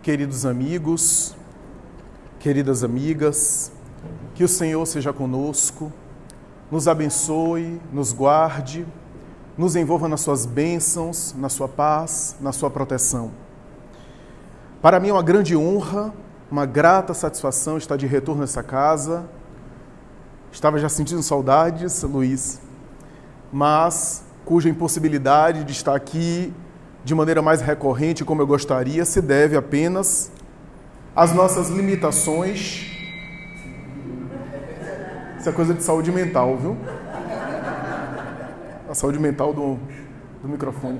queridos amigos, queridas amigas, que o Senhor seja conosco, nos abençoe, nos guarde, nos envolva nas suas bênçãos, na sua paz, na sua proteção. Para mim é uma grande honra, uma grata satisfação estar de retorno nessa casa. Estava já sentindo saudades, Luiz, mas cuja impossibilidade de estar aqui de maneira mais recorrente, como eu gostaria, se deve apenas às nossas limitações. Isso é coisa de saúde mental, viu? A saúde mental do microfone.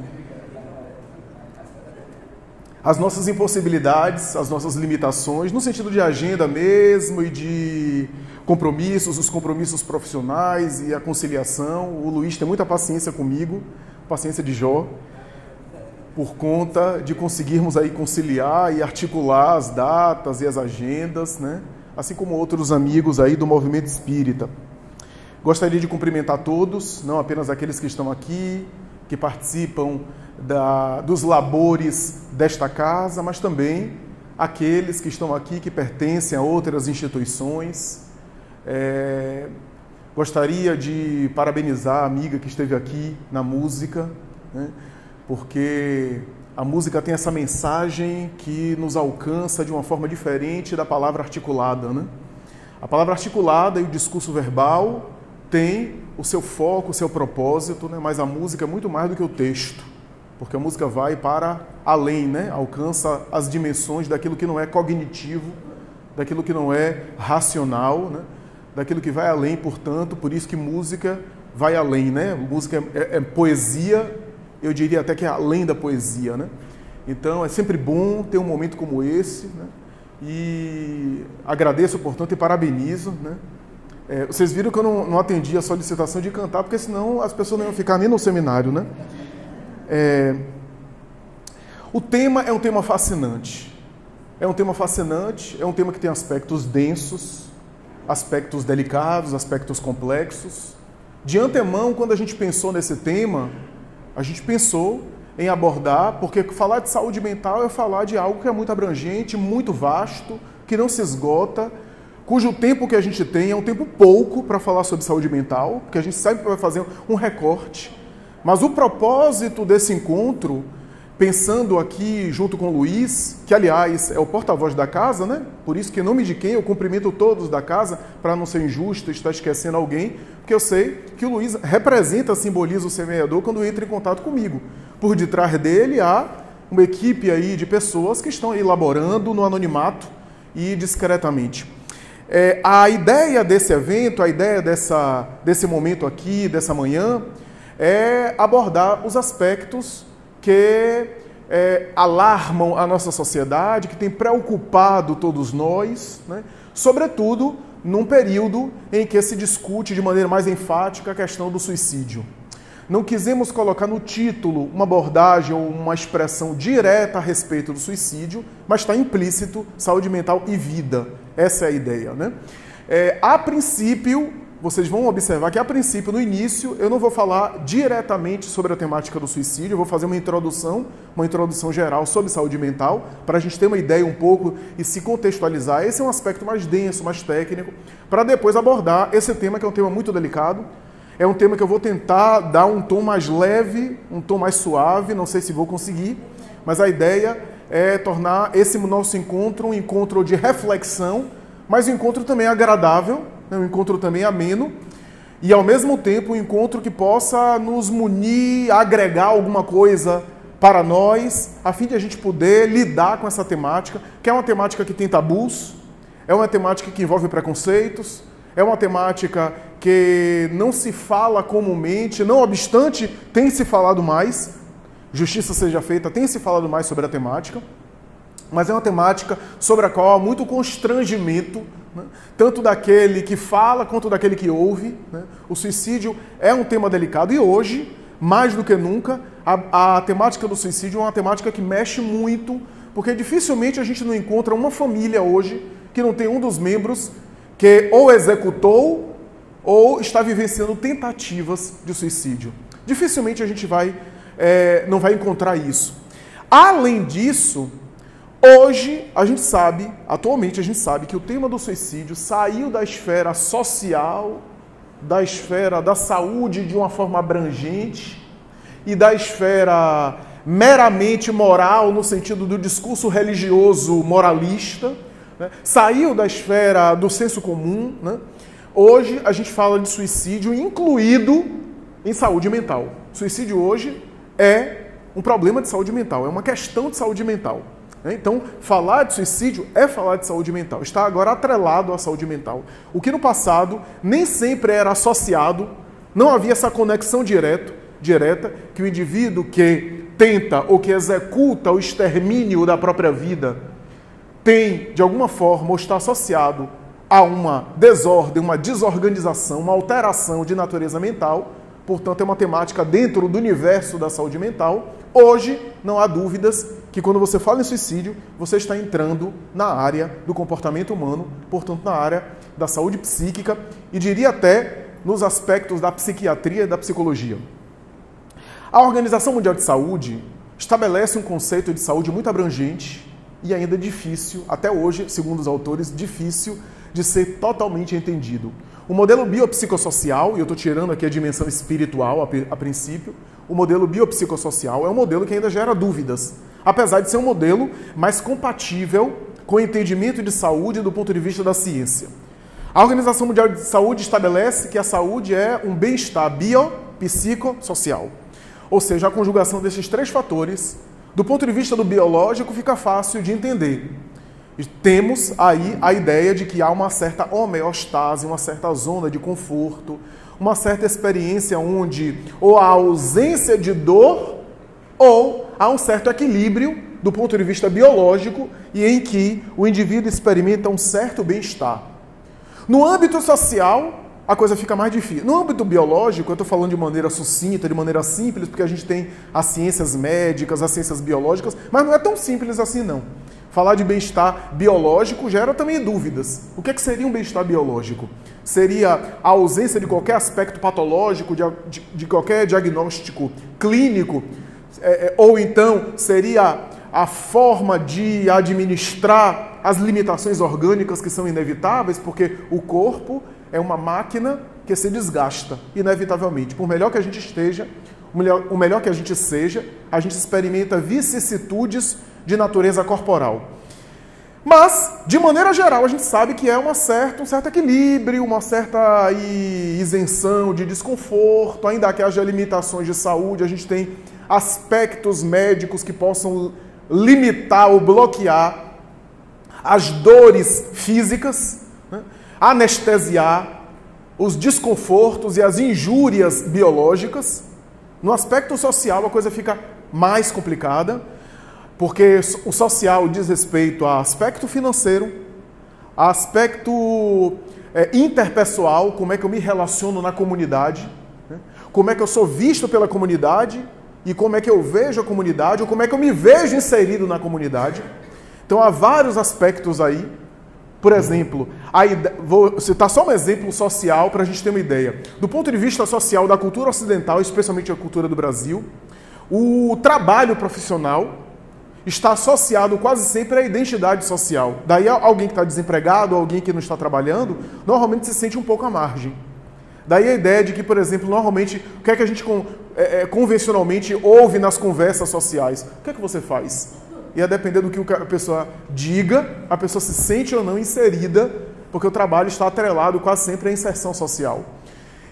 As nossas impossibilidades, as nossas limitações, no sentido de agenda mesmo e de compromissos, os compromissos profissionais e a conciliação. O Luiz tem muita paciência comigo, paciência de Jó, por conta de conseguirmos aí conciliar e articular as datas e as agendas, né? Assim como outros amigos aí do movimento espírita. Gostaria de cumprimentar todos, não apenas aqueles que estão aqui, que participam dos labores desta casa, mas também aqueles que estão aqui, que pertencem a outras instituições. Gostaria de parabenizar a amiga que esteve aqui na música, né? Porque a música tem essa mensagem que nos alcança de uma forma diferente da palavra articulada, né? A palavra articulada e o discurso verbal tem o seu foco, o seu propósito, né? Mas a música é muito mais do que o texto, porque a música vai para além, né? Alcança as dimensões daquilo que não é cognitivo, daquilo que não é racional, né? Daquilo que vai além, portanto, por isso que música vai além, né? Música é poesia, eu diria até que é além da poesia, né? Então é sempre bom ter um momento como esse, né? E agradeço, portanto, e parabenizo, né? Vocês viram que eu não atendi a solicitação de cantar, porque senão as pessoas não iam ficar nem no seminário, né? O tema é um tema fascinante. É um tema fascinante, é um tema que tem aspectos densos, aspectos delicados, aspectos complexos. De antemão, quando a gente pensou nesse tema, a gente pensou em abordar, porque falar de saúde mental é falar de algo que é muito abrangente, muito vasto, que não se esgota, cujo tempo que a gente tem é um tempo pouco para falar sobre saúde mental, porque a gente sempre vai fazer um recorte. Mas o propósito desse encontro, pensando aqui junto com o Luiz, que aliás é o porta-voz da casa, né? Por isso que em nome de quem eu cumprimento todos da casa, para não ser injusto e estar esquecendo alguém, porque eu sei que o Luiz representa, simboliza o semeador quando entra em contato comigo. Por detrás dele há uma equipe aí de pessoas que estão aí elaborando no anonimato e discretamente. A ideia desse evento, a ideia desse momento aqui, dessa manhã, é abordar os aspectos que alarmam a nossa sociedade, que tem preocupado todos nós, né? Sobretudo num período em que se discute de maneira mais enfática a questão do suicídio. Não quisemos colocar no título uma abordagem ou uma expressão direta a respeito do suicídio, mas está implícito saúde mental e vida. Essa é a ideia, né? A princípio, vocês vão observar que, a princípio, no início, eu não vou falar diretamente sobre a temática do suicídio, eu vou fazer uma introdução geral sobre saúde mental, para a gente ter uma ideia um pouco e se contextualizar. Esse é um aspecto mais denso, mais técnico, para depois abordar esse tema, que é um tema muito delicado. É um tema que eu vou tentar dar um tom mais leve, um tom mais suave, não sei se vou conseguir, mas a ideia é tornar esse nosso encontro um encontro de reflexão, mas um encontro também agradável, um encontro também ameno, e ao mesmo tempo um encontro que possa nos munir, agregar alguma coisa para nós, a fim de a gente poder lidar com essa temática, que é uma temática que tem tabus, é uma temática que envolve preconceitos, é uma temática que não se fala comumente, não obstante, tem se falado mais, justiça seja feita, tem se falado mais sobre a temática, mas é uma temática sobre a qual há muito constrangimento, né? Tanto daquele que fala quanto daquele que ouve, né? O suicídio é um tema delicado e hoje, mais do que nunca, a temática do suicídio é uma temática que mexe muito, porque dificilmente a gente não encontra uma família hoje que não tem um dos membros que ou executou ou está vivenciando tentativas de suicídio. Dificilmente a gente não vai encontrar isso. Além disso, Hoje, atualmente a gente sabe que o tema do suicídio saiu da esfera social, da esfera da saúde de uma forma abrangente e da esfera meramente moral, no sentido do discurso religioso moralista, né? Saiu da esfera do senso comum, né? Hoje a gente fala de suicídio incluído em saúde mental. Suicídio hoje é um problema de saúde mental, é uma questão de saúde mental. Então, falar de suicídio é falar de saúde mental. Está agora atrelado à saúde mental. O que no passado nem sempre era associado, não havia essa conexão direta, que o indivíduo que tenta ou que executa o extermínio da própria vida tem, de alguma forma, ou está associado a uma desordem, uma desorganização, uma alteração de natureza mental. Portanto, é uma temática dentro do universo da saúde mental. Hoje, não há dúvidas que quando você fala em suicídio, você está entrando na área do comportamento humano, portanto, na área da saúde psíquica e diria até nos aspectos da psiquiatria e da psicologia. A Organização Mundial de Saúde estabelece um conceito de saúde muito abrangente e ainda difícil, até hoje, segundo os autores, difícil de ser totalmente entendido. O modelo biopsicossocial, e eu estou tirando aqui a dimensão espiritual a princípio, o modelo biopsicossocial é um modelo que ainda gera dúvidas, apesar de ser um modelo mais compatível com o entendimento de saúde do ponto de vista da ciência. A Organização Mundial de Saúde estabelece que a saúde é um bem-estar biopsicossocial, ou seja, a conjugação desses três fatores, do ponto de vista do biológico, fica fácil de entender. Temos aí a ideia de que há uma certa homeostase, uma certa zona de conforto, uma certa experiência onde ou há ausência de dor ou há um certo equilíbrio do ponto de vista biológico e em que o indivíduo experimenta um certo bem-estar. No âmbito social, a coisa fica mais difícil. No âmbito biológico, eu estou falando de maneira sucinta, de maneira simples, porque a gente tem as ciências médicas, as ciências biológicas, mas não é tão simples assim não. Falar de bem-estar biológico gera também dúvidas. O que seria um bem-estar biológico? Seria a ausência de qualquer aspecto patológico, de qualquer diagnóstico clínico? Ou então seria a forma de administrar as limitações orgânicas que são inevitáveis? Porque o corpo é uma máquina que se desgasta, inevitavelmente. Por melhor que a gente esteja, o melhor que a gente seja, a gente experimenta vicissitudes de natureza corporal. Mas, de maneira geral, a gente sabe que é um certo equilíbrio, uma certa isenção de desconforto, ainda que haja limitações de saúde, a gente tem aspectos médicos que possam limitar ou bloquear as dores físicas, né? Anestesiar os desconfortos e as injúrias biológicas. No aspecto social, a coisa fica mais complicada, porque o social diz respeito a aspecto financeiro, a aspecto interpessoal, como é que eu me relaciono na comunidade, né? Como é que eu sou visto pela comunidade e como é que eu vejo a comunidade, ou como é que eu me vejo inserido na comunidade. Então há vários aspectos aí. Por exemplo, vou citar só um exemplo social para a gente ter uma ideia. Do ponto de vista social da cultura ocidental, especialmente a cultura do Brasil, o trabalho profissional está associado quase sempre à identidade social. Daí alguém que está desempregado, alguém que não está trabalhando, normalmente se sente um pouco à margem. Daí a ideia de que, por exemplo, normalmente, o que é que a gente convencionalmente ouve nas conversas sociais? O que é que você faz? E a depender do que a pessoa diga, a pessoa se sente ou não inserida, porque o trabalho está atrelado quase sempre à inserção social.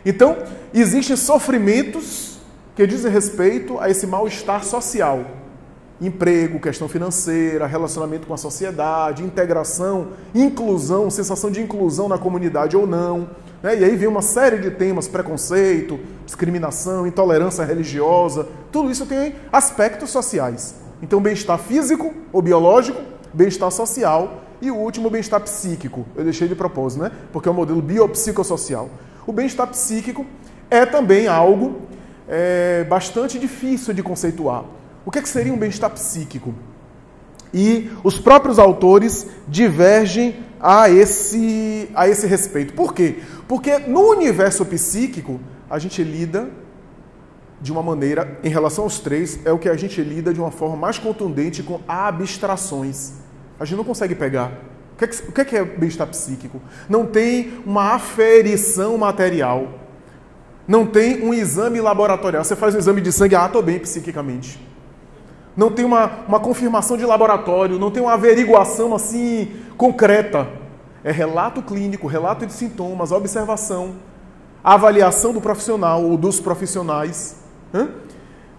Então, existem sofrimentos que dizem respeito a esse mal-estar social. Emprego, questão financeira, relacionamento com a sociedade, integração, inclusão, sensação de inclusão na comunidade ou não, né? E aí vem uma série de temas, preconceito, discriminação, intolerância religiosa, tudo isso tem aspectos sociais. Então, bem-estar físico ou biológico, bem-estar social e o último, bem-estar psíquico. Eu deixei de propósito, né? Porque é o modelo biopsicossocial. O bem-estar psíquico é também algo bastante difícil de conceituar. O que seria um bem-estar psíquico? E os próprios autores divergem a esse respeito. Por quê? Porque no universo psíquico, a gente lida de uma maneira, em relação aos três, é o que a gente lida de uma forma mais contundente com abstrações. A gente não consegue pegar. O que é bem-estar psíquico? Não tem uma aferição material. Não tem um exame laboratorial. Você faz um exame de sangue, estou bem psiquicamente. Não tem uma confirmação de laboratório, não tem uma averiguação assim concreta. É relato clínico, relato de sintomas, observação, avaliação do profissional ou dos profissionais.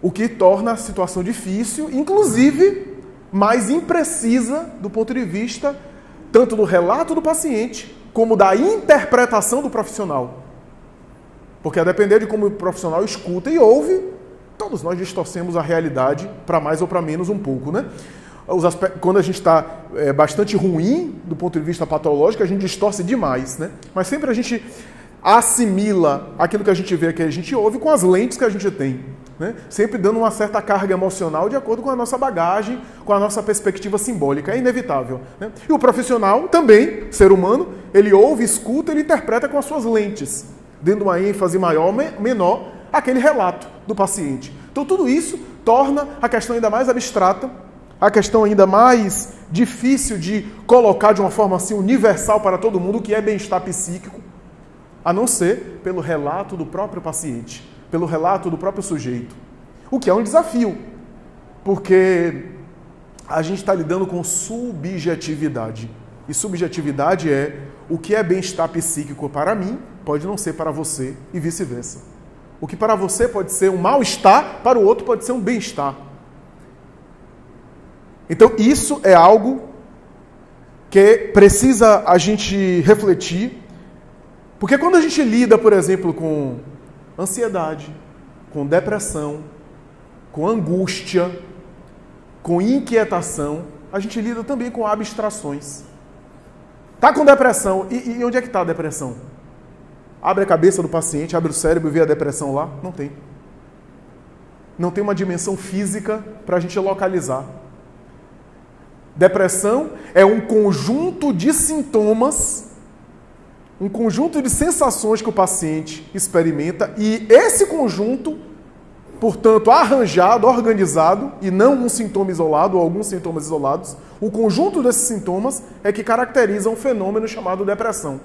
O que torna a situação difícil, inclusive mais imprecisa do ponto de vista tanto do relato do paciente como da interpretação do profissional. Porque a depender de como o profissional escuta e ouve, todos nós distorcemos a realidade para mais ou para menos um pouco, né? Quando a gente está bastante ruim do ponto de vista patológico, a gente distorce demais, né? Mas sempre a gente assimila aquilo que a gente vê, que a gente ouve, com as lentes que a gente tem, né? Sempre dando uma certa carga emocional de acordo com a nossa bagagem, com a nossa perspectiva simbólica. É inevitável, né? E o profissional também, ser humano, ele ouve, escuta, ele interpreta com as suas lentes, dando uma ênfase maior ou menor aquele relato do paciente. Então tudo isso torna a questão ainda mais abstrata, a questão ainda mais difícil de colocar de uma forma assim universal para todo mundo, o que é bem-estar psíquico, a não ser pelo relato do próprio paciente, pelo relato do próprio sujeito. O que é um desafio, porque a gente está lidando com subjetividade. E subjetividade é o que é bem-estar psíquico para mim, pode não ser para você e vice-versa. O que para você pode ser um mal-estar, para o outro pode ser um bem-estar. Então isso é algo que precisa a gente refletir, porque quando a gente lida, por exemplo, com ansiedade, com depressão, com angústia, com inquietação, a gente lida também com abstrações. Tá com depressão, e onde é que está a depressão? Abre a cabeça do paciente, abre o cérebro e vê a depressão lá? Não tem. Não tem uma dimensão física para a gente localizar. Depressão é um conjunto de sintomas, um conjunto de sensações que o paciente experimenta, e esse conjunto, portanto, arranjado, organizado, e não um sintoma isolado ou alguns sintomas isolados, o conjunto desses sintomas é que caracteriza um fenômeno chamado depressão.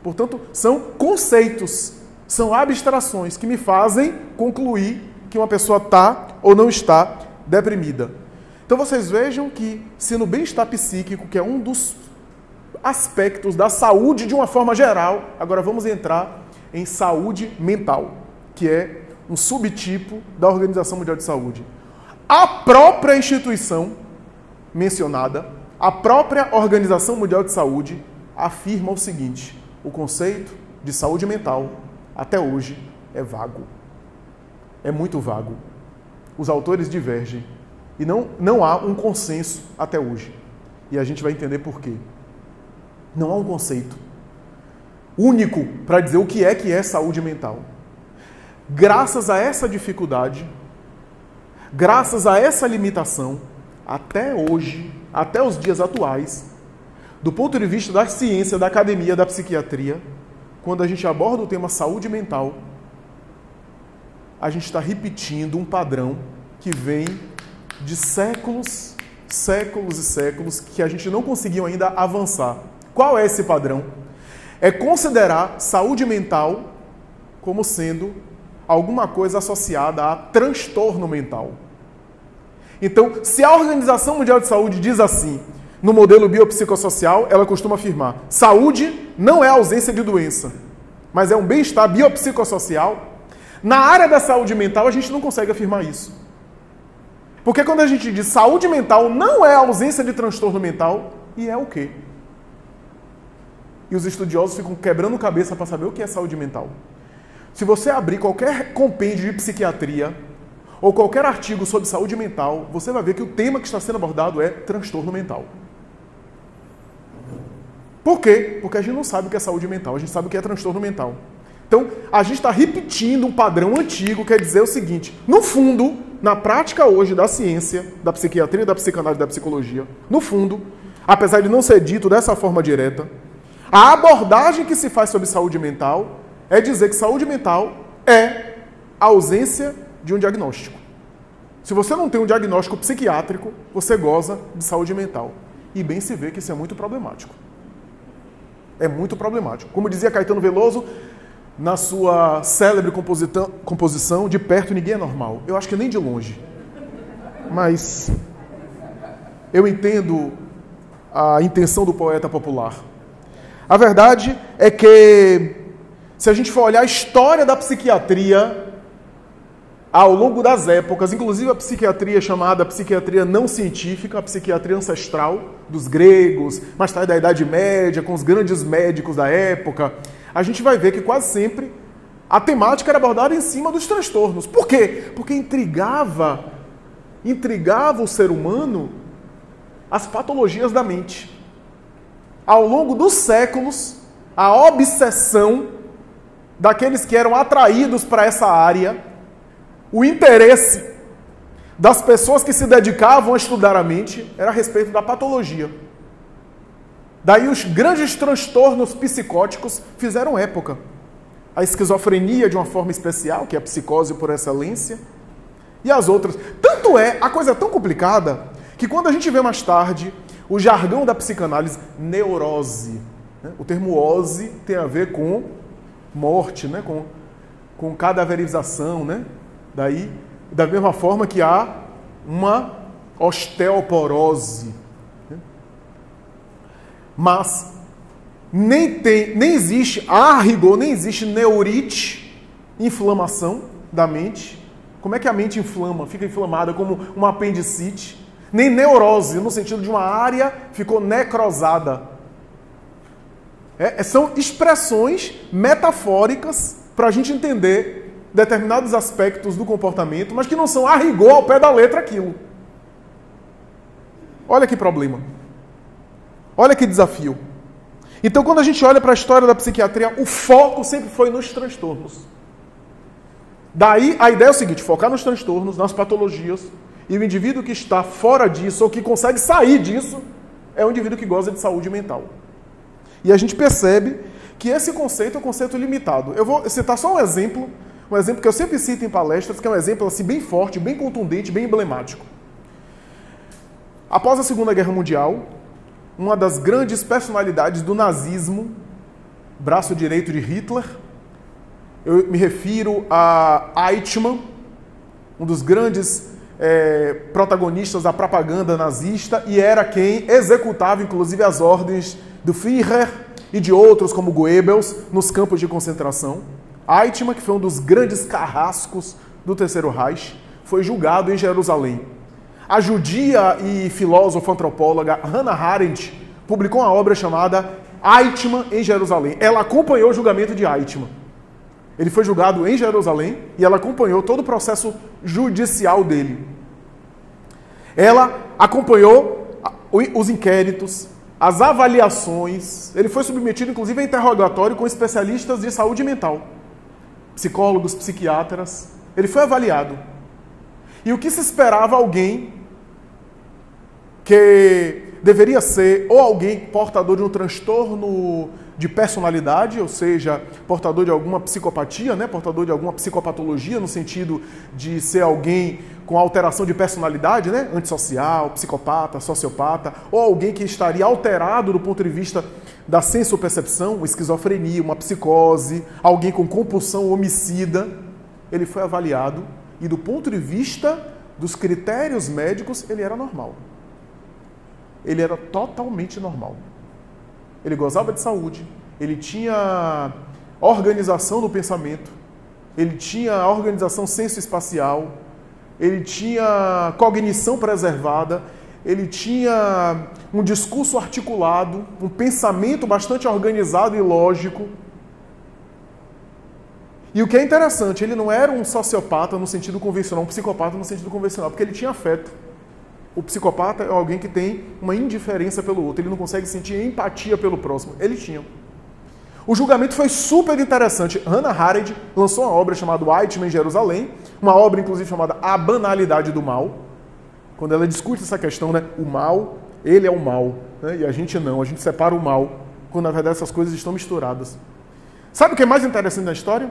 Portanto, são conceitos, são abstrações que me fazem concluir que uma pessoa está ou não está deprimida. Então vocês vejam que, se no bem-estar psíquico, que é um dos aspectos da saúde de uma forma geral, agora vamos entrar em saúde mental, que é um subtipo da Organização Mundial de Saúde. A própria instituição mencionada, a própria Organização Mundial de Saúde, afirma o seguinte: o conceito de saúde mental, até hoje, é vago. É muito vago. Os autores divergem. E não há um consenso até hoje. E a gente vai entender por quê. Não há um conceito único para dizer o que é saúde mental. Graças a essa dificuldade, graças a essa limitação, até hoje, até os dias atuais, do ponto de vista da ciência, da academia, da psiquiatria, quando a gente aborda o tema saúde mental, a gente está repetindo um padrão que vem de séculos, séculos e séculos, que a gente não conseguiu ainda avançar. Qual é esse padrão? É considerar saúde mental como sendo alguma coisa associada a transtorno mental. Então, se a Organização Mundial de Saúde diz assim, no modelo biopsicossocial, ela costuma afirmar: saúde não é ausência de doença, mas é um bem-estar biopsicossocial. Na área da saúde mental, a gente não consegue afirmar isso. Porque quando a gente diz saúde mental, não é ausência de transtorno mental, e é o quê? E os estudiosos ficam quebrando cabeça para saber o que é saúde mental. Se você abrir qualquer compêndio de psiquiatria, ou qualquer artigo sobre saúde mental, você vai ver que o tema que está sendo abordado é transtorno mental. Por quê? Porque a gente não sabe o que é saúde mental, a gente sabe o que é transtorno mental. Então, a gente está repetindo um padrão antigo, quer dizer o seguinte: no fundo, na prática hoje da ciência, da psiquiatria, da psicanálise e da psicologia, no fundo, apesar de não ser dito dessa forma direta, a abordagem que se faz sobre saúde mental é dizer que saúde mental é ausência de um diagnóstico. Se você não tem um diagnóstico psiquiátrico, você goza de saúde mental. E bem se vê que isso é muito problemático. É muito problemático. Como dizia Caetano Veloso, na sua célebre composição, De Perto Ninguém é Normal. Eu acho que nem de longe. Mas eu entendo a intenção do poeta popular. A verdade é que, se a gente for olhar a história da psiquiatria ao longo das épocas, inclusive a psiquiatria chamada psiquiatria não científica, a psiquiatria ancestral dos gregos, mais tarde da Idade Média, com os grandes médicos da época, a gente vai ver que quase sempre a temática era abordada em cima dos transtornos. Por quê? Porque intrigava o ser humano as patologias da mente. Ao longo dos séculos, a obsessão daqueles que eram atraídos para essa área, o interesse das pessoas que se dedicavam a estudar a mente era a respeito da patologia. Daí os grandes transtornos psicóticos fizeram época. A esquizofrenia de uma forma especial, que é a psicose por excelência, e as outras. Tanto é, a coisa é tão complicada, que quando a gente vê mais tarde o jargão da psicanálise, neurose, né? O termo ose tem a ver com morte, né? com cadaverização, né? Daí, da mesma forma que há uma osteoporose. Né? Mas nem existe, a rigor, nem existe neurite, inflamação da mente. Como é que a mente inflama? Fica inflamada como uma apendicite. Nem neurose, no sentido de uma área ficou necrosada. São expressões metafóricas para a gente entender determinados aspectos do comportamento, mas que não são a rigor, ao pé da letra, aquilo. Olha que problema. Olha que desafio. Então, quando a gente olha para a história da psiquiatria, o foco sempre foi nos transtornos. Daí, a ideia é o seguinte, focar nos transtornos, nas patologias, e o indivíduo que está fora disso, ou que consegue sair disso, é um indivíduo que goza de saúde mental. E a gente percebe que esse conceito é um conceito limitado. Eu vou citar só um exemplo que eu sempre cito em palestras, que é um exemplo assim, bem forte, bem contundente, bem emblemático. Após a Segunda Guerra Mundial, uma das grandes personalidades do nazismo, braço direito de Hitler, eu me refiro a Eichmann, um dos grandes protagonistas da propaganda nazista, e era quem executava, inclusive, as ordens do Führer e de outros, como Goebbels, nos campos de concentração. Eichmann, que foi um dos grandes carrascos do Terceiro Reich, foi julgado em Jerusalém. A judia e filósofa antropóloga Hannah Arendt publicou uma obra chamada Eichmann em Jerusalém. Ela acompanhou o julgamento de Eichmann. Ele foi julgado em Jerusalém e ela acompanhou todo o processo judicial dele. Ela acompanhou os inquéritos, as avaliações. Ele foi submetido, inclusive, a interrogatório com especialistas de saúde mental, psicólogos, psiquiatras. Ele foi avaliado. E o que se esperava alguém que deveria ser ou alguém portador de um transtorno de personalidade, ou seja, portador de alguma psicopatia, né? Portador de alguma psicopatologia, no sentido de ser alguém com alteração de personalidade, né? Antissocial, psicopata, sociopata, ou alguém que estaria alterado do ponto de vista da sensopercepção, uma esquizofrenia, uma psicose, alguém com compulsão homicida. Ele foi avaliado e, do ponto de vista dos critérios médicos, ele era normal. Ele era totalmente normal. Ele gozava de saúde, ele tinha organização do pensamento, ele tinha organização sensoespacial, ele tinha cognição preservada, ele tinha um discurso articulado, um pensamento bastante organizado e lógico. E o que é interessante, ele não era um sociopata no sentido convencional, um psicopata no sentido convencional, porque ele tinha afeto. O psicopata é alguém que tem uma indiferença pelo outro, ele não consegue sentir empatia pelo próximo. Ele tinha. O julgamento foi super interessante. Hannah Arendt lançou uma obra chamada Eichmann em Jerusalém, uma obra inclusive chamada A Banalidade do Mal, quando ela discute essa questão, né? O mal, ele é o mal, né? E a gente não, a gente separa o mal, quando na verdade essas coisas estão misturadas. Sabe o que é mais interessante na história?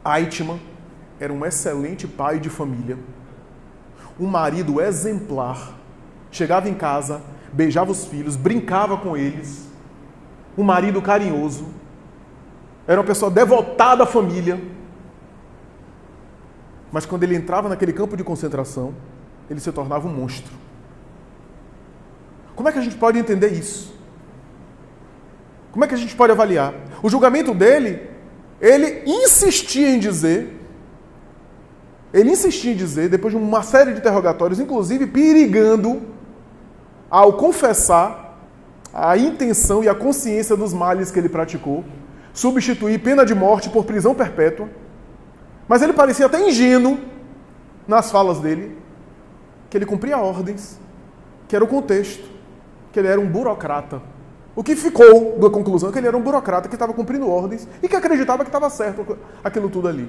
Eichmann era um excelente pai de família, um marido exemplar, chegava em casa, beijava os filhos, brincava com eles, um marido carinhoso, era uma pessoa devotada à família. Mas quando ele entrava naquele campo de concentração, ele se tornava um monstro. Como é que a gente pode entender isso? Como é que a gente pode avaliar? O julgamento dele, ele insistia em dizer, depois de uma série de interrogatórios, inclusive perigando, ao confessar a intenção e a consciência dos males que ele praticou, substituir pena de morte por prisão perpétua. Mas ele parecia até ingênuo nas falas dele, que ele cumpria ordens, que era o contexto, que ele era um burocrata. O que ficou da conclusão é que ele era um burocrata que estava cumprindo ordens e que acreditava que estava certo aquilo tudo ali.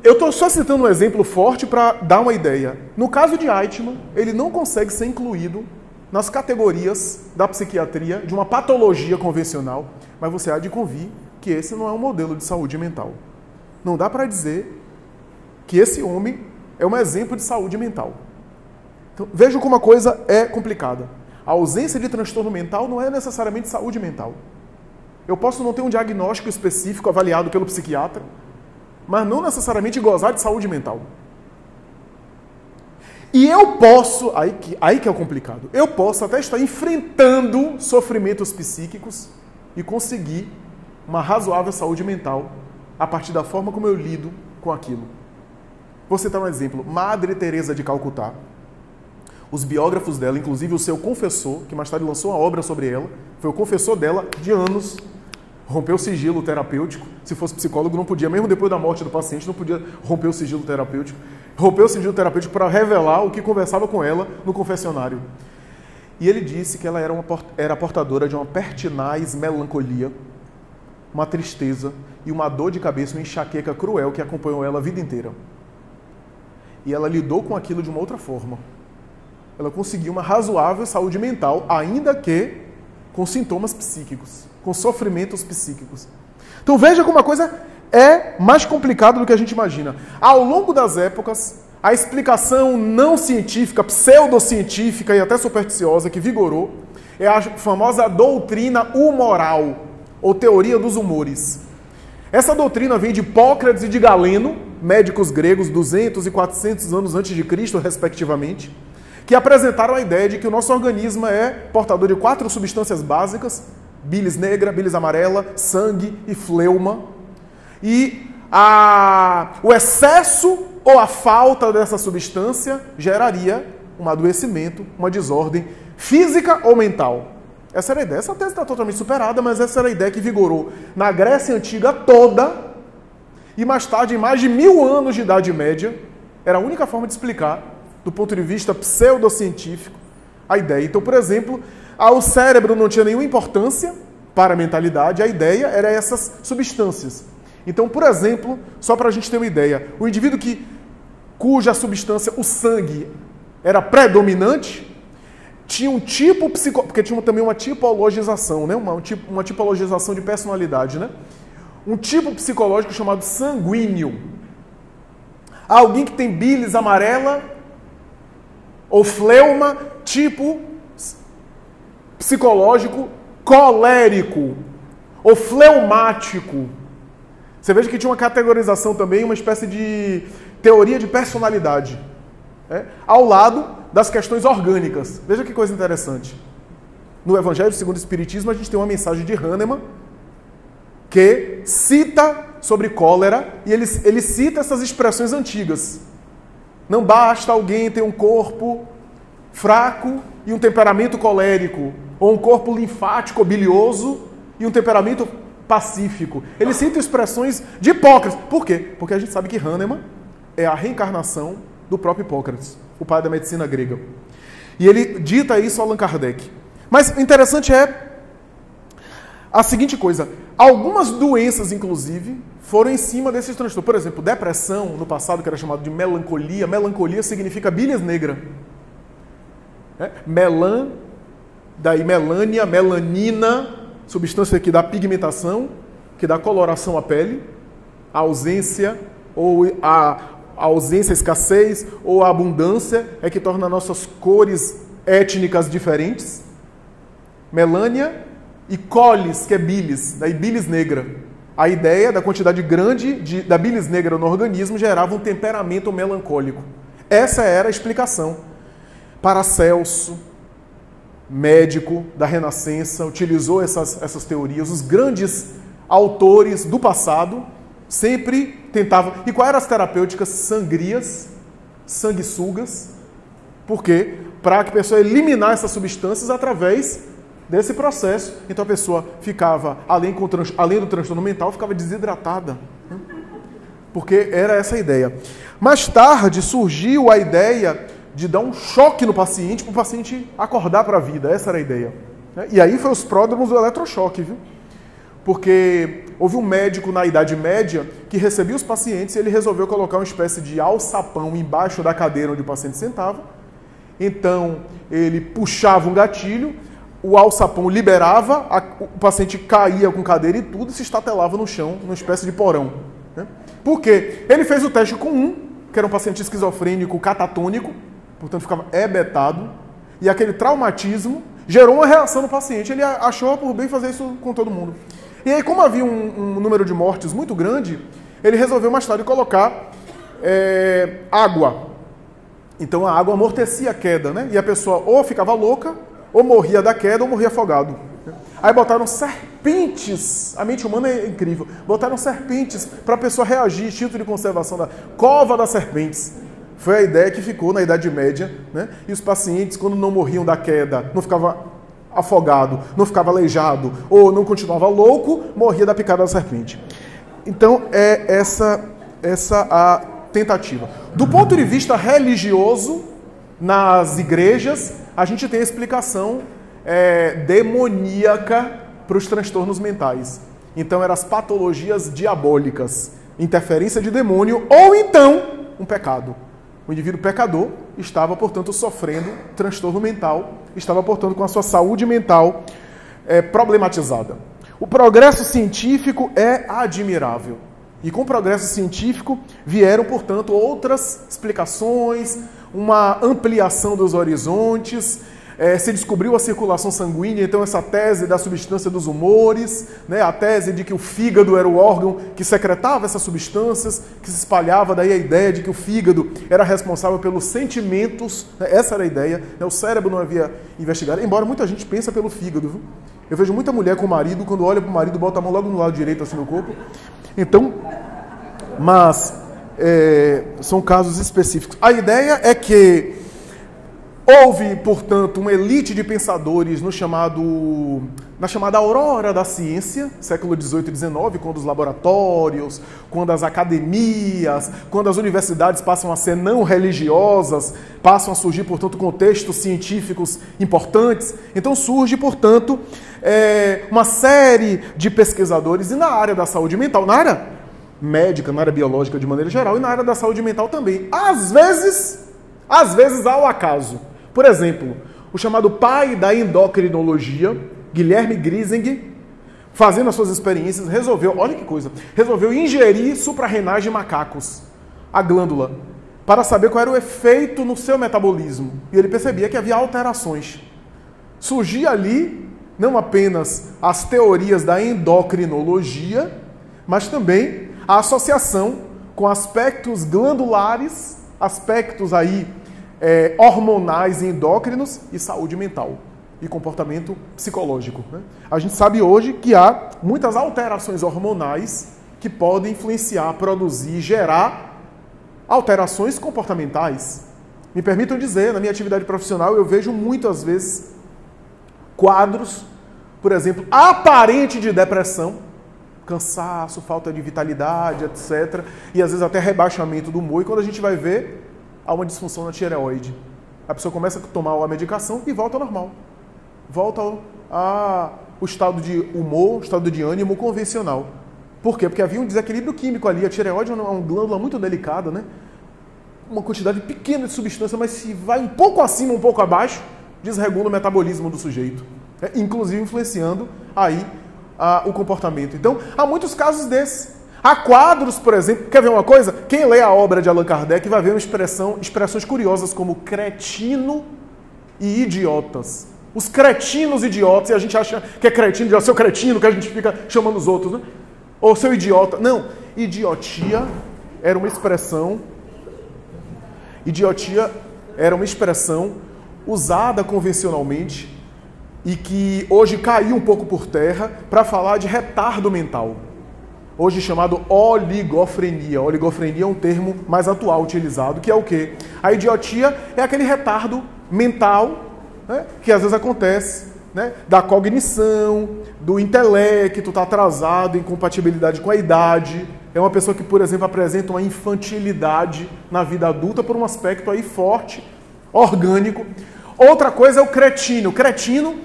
Eu estou só citando um exemplo forte para dar uma ideia. No caso de Eichmann, ele não consegue ser incluído nas categorias da psiquiatria de uma patologia convencional, mas você há de convir que esse não é um modelo de saúde mental. Não dá para dizer que esse homem é um exemplo de saúde mental. Então, vejam como a coisa é complicada. A ausência de transtorno mental não é necessariamente saúde mental. Eu posso não ter um diagnóstico específico avaliado pelo psiquiatra, mas não necessariamente gozar de saúde mental. E eu posso, aí que é o complicado, eu posso até estar enfrentando sofrimentos psíquicos e conseguir uma razoável saúde mental a partir da forma como eu lido com aquilo. Vou citar um exemplo. Madre Teresa de Calcutá. Os biógrafos dela, inclusive o seu confessor, que mais tarde lançou uma obra sobre ela, foi o confessor dela de anos, rompeu o sigilo terapêutico. Se fosse psicólogo, não podia, mesmo depois da morte do paciente, não podia romper o sigilo terapêutico. Rompeu o sigilo terapêutico para revelar o que conversava com ela no confessionário. E ele disse que ela era portadora de uma pertinaz melancolia, uma tristeza e uma dor de cabeça, uma enxaqueca cruel que acompanhou ela a vida inteira. E ela lidou com aquilo de uma outra forma. Ela conseguiu uma razoável saúde mental, ainda que com sintomas psíquicos, com sofrimentos psíquicos. Então veja como a coisa é mais complicada do que a gente imagina. Ao longo das épocas, a explicação não científica, pseudocientífica e até supersticiosa que vigorou é a famosa doutrina humoral, ou teoria dos humores. Essa doutrina vem de Hipócrates e de Galeno, médicos gregos 200 e 400 anos antes de Cristo, respectivamente, que apresentaram a ideia de que o nosso organismo é portador de 4 substâncias básicas: bilis negra, bilis amarela, sangue e fleuma. E o excesso ou a falta dessa substância geraria um adoecimento, uma desordem física ou mental. Essa era a ideia. Essa tese está totalmente superada, mas essa era a ideia que vigorou na Grécia Antiga toda, e mais tarde, em mais de 1000 anos de Idade Média, era a única forma de explicar, do ponto de vista pseudocientífico, a ideia. Então, por exemplo, o cérebro não tinha nenhuma importância para a mentalidade, a ideia era essas substâncias. Então, por exemplo, só para a gente ter uma ideia, o indivíduo cuja substância, o sangue, era predominante, tinha um tipo porque tinha também uma tipologização, né? uma tipologização de personalidade, né? Um tipo psicológico chamado sanguíneo. Alguém que tem bilis amarela ou fleuma, tipo psicológico colérico ou fleumático. Você veja que tinha uma categorização também, uma espécie de teoria de personalidade, ao lado das questões orgânicas. Veja que coisa interessante. No Evangelho segundo o Espiritismo, a gente tem uma mensagem de Hahnemann que cita sobre cólera, e ele cita essas expressões antigas. Não basta alguém ter um corpo fraco e um temperamento colérico, ou um corpo linfático ou bilioso e um temperamento pacífico. Ele cita expressões de Hipócrates. Por quê? Porque a gente sabe que Hahnemann é a reencarnação do próprio Hipócrates, o pai da medicina grega. E ele dita isso a Allan Kardec. Mas o interessante é a seguinte coisa: algumas doenças, inclusive, foram em cima desses transtornos. Por exemplo, depressão, no passado, que era chamado de melancolia. Melancolia significa bilis negra. Daí melânia, melanina, substância que dá pigmentação, que dá coloração à pele. a ausência, ou a ausência, a escassez, ou a abundância é que torna nossas cores étnicas diferentes. Melânia e colis, que é bilis, daí bilis negra. A ideia da quantidade grande da bilis negra no organismo gerava um temperamento melancólico. Essa era a explicação. Paracelso, médico da Renascença, utilizou essas teorias. Os grandes autores do passado sempre tentavam... E quais eram as terapêuticas? Sangrias, sanguessugas. Por quê? Para que a pessoa eliminar essas substâncias através desse processo. Então a pessoa ficava, além do transtorno mental, ficava desidratada. Porque era essa a ideia. Mais tarde surgiu a ideia de dar um choque no paciente, para o paciente acordar para a vida. Essa era a ideia. E aí foi os pródromos do eletrochoque, viu? Porque houve um médico na Idade Média que recebia os pacientes e ele resolveu colocar uma espécie de alçapão embaixo da cadeira onde o paciente sentava. Então, ele puxava um gatilho, o alçapão liberava, o paciente caía com cadeira e tudo e se estatelava no chão, numa espécie de porão. Por quê? Ele fez o teste com que era um paciente esquizofrênico catatônico, portanto ficava hebetado, e aquele traumatismo gerou uma reação no paciente. Ele achou por bem fazer isso com todo mundo. E aí, como havia um número de mortes muito grande, ele resolveu mais tarde colocar água. Então a água amortecia a queda, né? E a pessoa ou ficava louca, ou morria da queda, ou morria afogado. Aí botaram serpentes, a mente humana é incrível, botaram serpentes para a pessoa reagir, instinto de conservação da cova das serpentes. Foi a ideia que ficou na Idade Média, né? E os pacientes, quando não morriam da queda, não ficava afogado, não ficava aleijado, ou não continuava louco, morria da picada da serpente. Então é essa a tentativa. Do ponto de vista religioso, nas igrejas, a gente tem a explicação demoníaca para os transtornos mentais. Então eram as patologias diabólicas, interferência de demônio, ou então um pecado. O indivíduo pecador estava, portanto, sofrendo transtorno mental, estava, portanto, com a sua saúde mental problematizada. O progresso científico é admirável. E com o progresso científico vieram, portanto, outras explicações, uma ampliação dos horizontes, se descobriu a circulação sanguínea, então essa tese da substância dos humores, né, a tese de que o fígado era o órgão que secretava essas substâncias, que se espalhava, daí a ideia de que o fígado era responsável pelos sentimentos, né, essa era a ideia, né, o cérebro não havia investigado, embora muita gente pense pelo fígado, viu? Eu vejo muita mulher com o marido, quando olha para o marido, bota a mão logo no lado direito assim no corpo. Então, mas são casos específicos. A ideia é que houve, portanto, uma elite de pensadores na chamada aurora da ciência, século XVIII e XIX, quando os laboratórios, quando as academias, quando as universidades passam a ser não religiosas, passam a surgir, portanto, contextos científicos importantes. Então surge, portanto, uma série de pesquisadores, e na área da saúde mental, na área médica, na área biológica de maneira geral, e na área da saúde mental também. Às vezes ao acaso. Por exemplo, o chamado pai da endocrinologia, Guilherme Grising, fazendo as suas experiências, resolveu ingerir suprarrenais de macacos, a glândula, para saber qual era o efeito no seu metabolismo. E ele percebia que havia alterações. Surgia ali não apenas as teorias da endocrinologia, mas também a associação com aspectos glandulares, aspectos aí hormonais e endócrinos e saúde mental e comportamento psicológico, né? A gente sabe hoje que há muitas alterações hormonais que podem influenciar, produzir, gerar alterações comportamentais. Me permitam dizer, na minha atividade profissional, eu vejo muitas vezes quadros, por exemplo, aparente de depressão, cansaço, falta de vitalidade, etc. E às vezes até rebaixamento do humor. E quando a gente vai ver, há uma disfunção na tireoide. A pessoa começa a tomar a medicação e volta ao normal. Volta ao estado de humor, estado de ânimo convencional. Por quê? Porque havia um desequilíbrio químico ali. A tireoide é uma glândula muito delicada, né? Uma quantidade pequena de substância, mas se vai um pouco acima, um pouco abaixo, desregula o metabolismo do sujeito. Inclusive influenciando aí o comportamento. Então, há muitos casos desses. Há quadros, por exemplo, quer ver uma coisa? Quem lê a obra de Allan Kardec vai ver expressões curiosas como cretino e idiotas. Os cretinos idiotas, e a gente acha que é cretino, seu cretino, que a gente fica chamando os outros, né? Ou seu idiota. Não, idiotia era uma expressão usada convencionalmente e que hoje caiu um pouco por terra para falar de retardo mental. Hoje chamado oligofrenia. Oligofrenia é um termo mais atual utilizado, que é o quê? A idiotia é aquele retardo mental, né, que às vezes acontece, né, da cognição, do intelecto, está atrasado, incompatibilidade com a idade. É uma pessoa que, por exemplo, apresenta uma infantilidade na vida adulta por um aspecto aí forte, orgânico. Outra coisa é o cretino. O cretino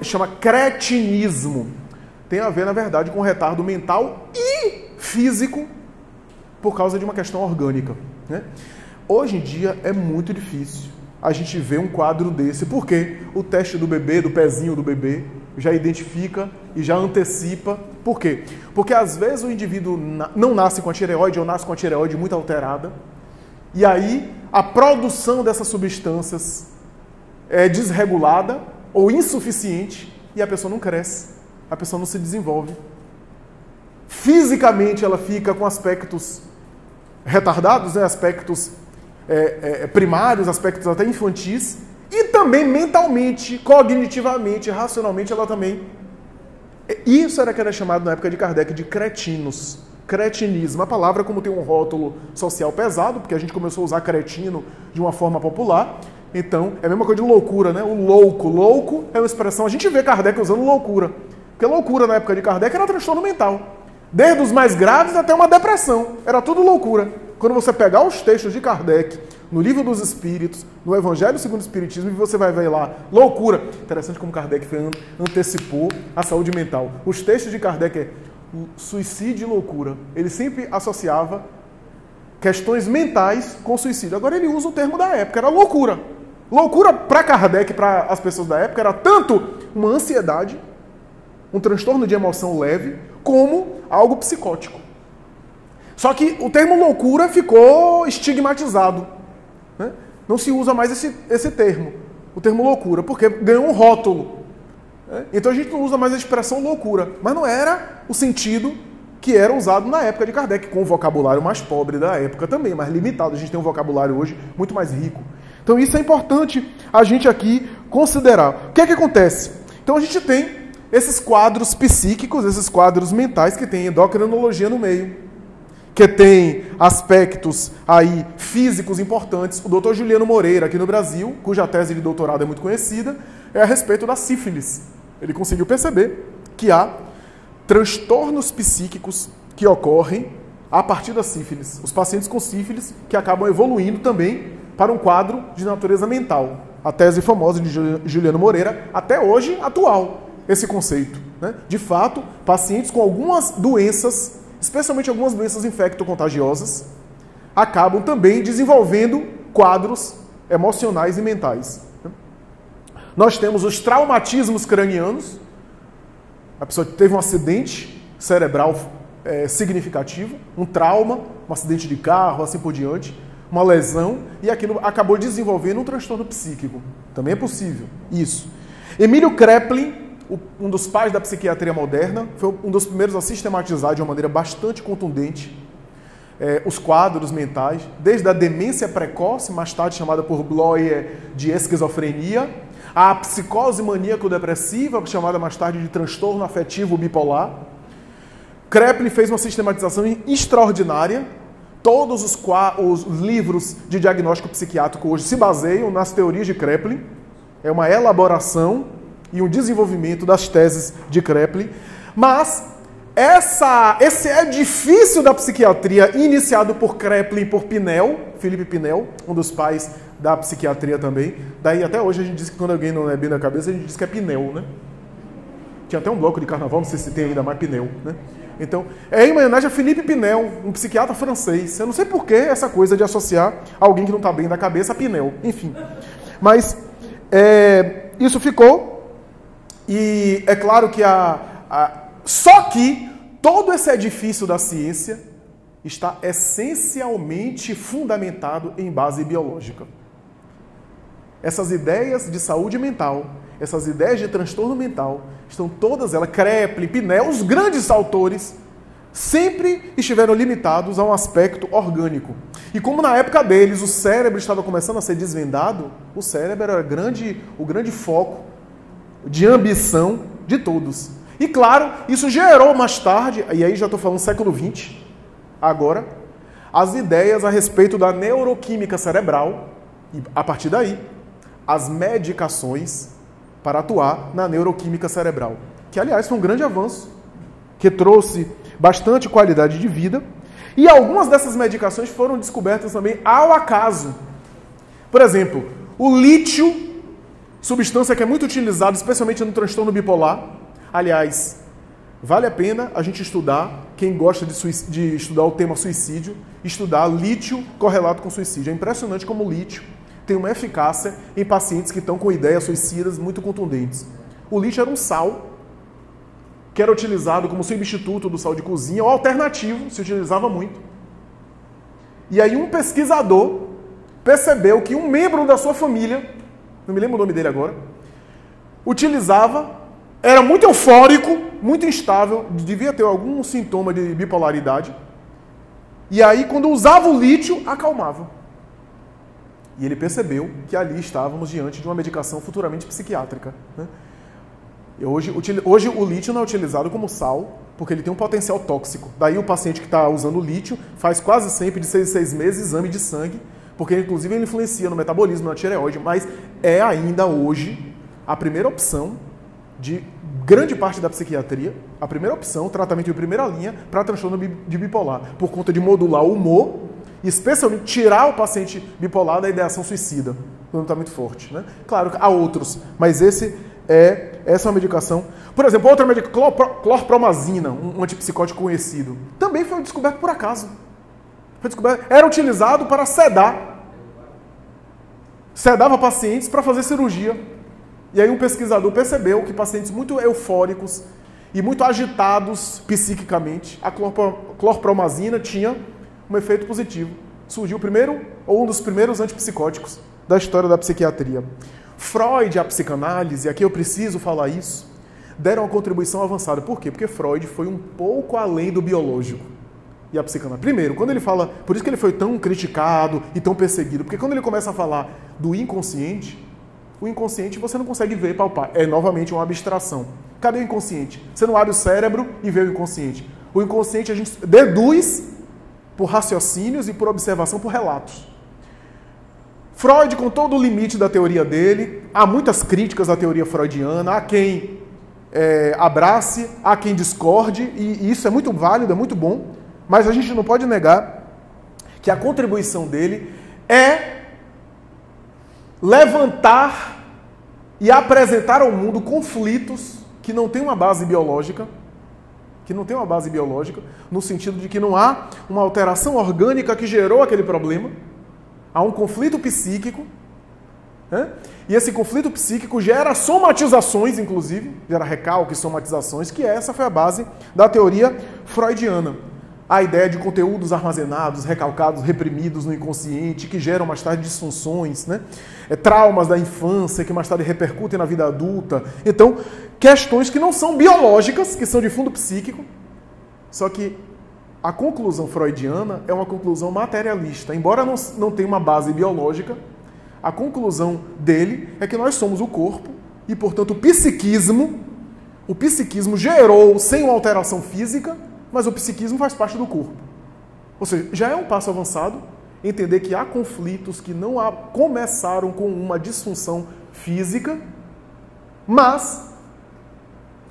chama cretinismo. Tem a ver, na verdade, com retardo mental e físico por causa de uma questão orgânica, né? Hoje em dia é muito difícil a gente ver um quadro desse. Por quê? O teste do bebê, do pezinho do bebê, já identifica e já antecipa. Por quê? Porque às vezes o indivíduo não nasce com a tireoide ou nasce com a tireoide muito alterada, e aí a produção dessas substâncias é desregulada ou insuficiente e a pessoa não cresce. A pessoa não se desenvolve. Fisicamente ela fica com aspectos retardados, né? Aspectos primários, aspectos até infantis, e também mentalmente, cognitivamente, racionalmente ela também... Isso era que era chamado na época de Kardec de cretinos. Cretinismo. A palavra, como tem um rótulo social pesado, porque a gente começou a usar cretino de uma forma popular, então é a mesma coisa de loucura, né? O louco. Louco é uma expressão... A gente vê Kardec usando loucura. Porque loucura na época de Kardec era transtorno mental. Desde os mais graves até uma depressão. Era tudo loucura. Quando você pegar os textos de Kardec, no Livro dos Espíritos, no Evangelho segundo o Espiritismo, e você vai ver lá, loucura. Interessante como Kardec antecipou a saúde mental. Os textos de Kardec é suicídio e loucura. Ele sempre associava questões mentais com suicídio. Agora ele usa o termo da época, era loucura. Loucura para Kardec, para as pessoas da época, era tanto uma ansiedade, um transtorno de emoção leve, como algo psicótico. Só que o termo loucura ficou estigmatizado, né? Não se usa mais esse termo, o termo loucura, porque ganhou um rótulo, né? Então a gente não usa mais a expressão loucura, mas não era o sentido que era usado na época de Kardec, com o vocabulário mais pobre da época também, mais limitado. A gente tem um vocabulário hoje muito mais rico. Então isso é importante a gente aqui considerar. O que é que acontece? Então a gente tem esses quadros psíquicos, esses quadros mentais que tem endocrinologia no meio, que tem aspectos aí físicos importantes. O Dr. Juliano Moreira, aqui no Brasil, cuja tese de doutorado é muito conhecida, é a respeito da sífilis. Ele conseguiu perceber que há transtornos psíquicos que ocorrem a partir da sífilis. Os pacientes com sífilis que acabam evoluindo também para um quadro de natureza mental. A tese famosa de Juliano Moreira, até hoje atual, esse conceito, né? De fato, pacientes com algumas doenças, especialmente algumas doenças infecto-contagiosas, acabam também desenvolvendo quadros emocionais e mentais. Nós temos os traumatismos cranianos. A pessoa teve um acidente cerebral significativo, um trauma, um acidente de carro, assim por diante, uma lesão, e aquilo acabou desenvolvendo um transtorno psíquico. Também é possível isso. Emílio Kraepelin, um dos pais da psiquiatria moderna, foi um dos primeiros a sistematizar de uma maneira bastante contundente os quadros mentais, desde a demência precoce, mais tarde chamada por Bloyer de esquizofrenia, a psicose maníaco-depressiva, chamada mais tarde de transtorno afetivo bipolar. Kraepelin fez uma sistematização extraordinária. Todos os livros de diagnóstico psiquiátrico hoje se baseiam nas teorias de Kraepelin. É uma elaboração e um desenvolvimento das teses de Kraepelin. Mas esse edifício da psiquiatria, iniciado por Kraepelin e por Pinel, Philippe Pinel, um dos pais da psiquiatria também. Daí até hoje a gente diz que quando alguém não é bem da cabeça, a gente diz que é Pinel, né? Tinha até um bloco de carnaval, não sei se tem ainda mais Pinel, né? Então, é em homenagem a Philippe Pinel, um psiquiatra francês. Eu não sei por que essa coisa de associar alguém que não está bem da cabeça a Pinel. Enfim. Mas isso ficou. E é claro que só que todo esse edifício da ciência está essencialmente fundamentado em base biológica. Essas ideias de saúde mental, essas ideias de transtorno mental, estão todas elas, Kreplin, Pinel, os grandes autores, sempre estiveram limitados a um aspecto orgânico. E como na época deles o cérebro estava começando a ser desvendado, o cérebro era o grande foco de ambição de todos. E claro, isso gerou mais tarde, e aí já estou falando século XX, agora, as ideias a respeito da neuroquímica cerebral, e a partir daí, as medicações para atuar na neuroquímica cerebral. Que, aliás, foi um grande avanço, que trouxe bastante qualidade de vida. E algumas dessas medicações foram descobertas também ao acaso. Por exemplo, o lítio, substância que é muito utilizada, especialmente no transtorno bipolar. Aliás, vale a pena a gente estudar, quem gosta de estudar o tema suicídio, estudar lítio correlato com suicídio. É impressionante como o lítio tem uma eficácia em pacientes que estão com ideias suicidas muito contundentes. O lítio era um sal que era utilizado como substituto do sal de cozinha, ou alternativo, se utilizava muito. E aí um pesquisador percebeu que um membro da sua família, não me lembro o nome dele agora, utilizava, era muito eufórico, muito instável, devia ter algum sintoma de bipolaridade, e aí quando usava o lítio, acalmava. E ele percebeu que ali estávamos diante de uma medicação futuramente psiquiátrica, né? E hoje o lítio não é utilizado como sal, porque ele tem um potencial tóxico. Daí o paciente que está usando o lítio faz quase sempre de 6 em 6 meses exame de sangue, porque inclusive ele influencia no metabolismo, na tireoide, mas é ainda hoje a primeira opção de grande parte da psiquiatria, a primeira opção, tratamento de primeira linha para transtorno de bipolar, por conta de modular o humor, e especialmente tirar o paciente bipolar da ideação suicida, quando está muito forte, né? Claro que há outros, mas essa é uma medicação. Por exemplo, outra medicação, clorpromazina, um antipsicótico conhecido, também foi descoberto por acaso. Era utilizado para sedar. Sedava pacientes para fazer cirurgia. E aí um pesquisador percebeu que pacientes muito eufóricos e muito agitados psiquicamente, a clorpromazina tinha um efeito positivo. Surgiu o primeiro, ou um dos primeiros antipsicóticos da história da psiquiatria. Freud e a psicanálise, aqui eu preciso falar isso, deram uma contribuição avançada. Por quê? Porque Freud foi um pouco além do biológico. E a psicanálise. Primeiro, quando ele fala, por isso que ele foi tão criticado e tão perseguido, porque quando ele começa a falar do inconsciente, o inconsciente você não consegue ver, palpar. É novamente uma abstração. Cadê o inconsciente? Você não abre o cérebro e vê o inconsciente. O inconsciente a gente deduz por raciocínios e por observação, por relatos. Freud, com todo o limite da teoria dele, há muitas críticas à teoria freudiana, há quem abrace, há quem discorde, e isso é muito válido, é muito bom, mas a gente não pode negar que a contribuição dele é levantar e apresentar ao mundo conflitos que não têm uma base biológica, no sentido de que não há uma alteração orgânica que gerou aquele problema. Há um conflito psíquico, né? E esse conflito psíquico gera somatizações, inclusive, gera recalques, somatizações, que essa foi a base da teoria freudiana. A ideia de conteúdos armazenados, recalcados, reprimidos no inconsciente, que geram mais tarde disfunções, né? Traumas da infância, que mais tarde repercutem na vida adulta. Então, questões que não são biológicas, que são de fundo psíquico, só que a conclusão freudiana é uma conclusão materialista. Embora não tenha uma base biológica, a conclusão dele é que nós somos o corpo e, portanto, o psiquismo gerou, sem uma alteração física, mas o psiquismo faz parte do corpo. Ou seja, já é um passo avançado entender que há conflitos que não começaram com uma disfunção física, mas,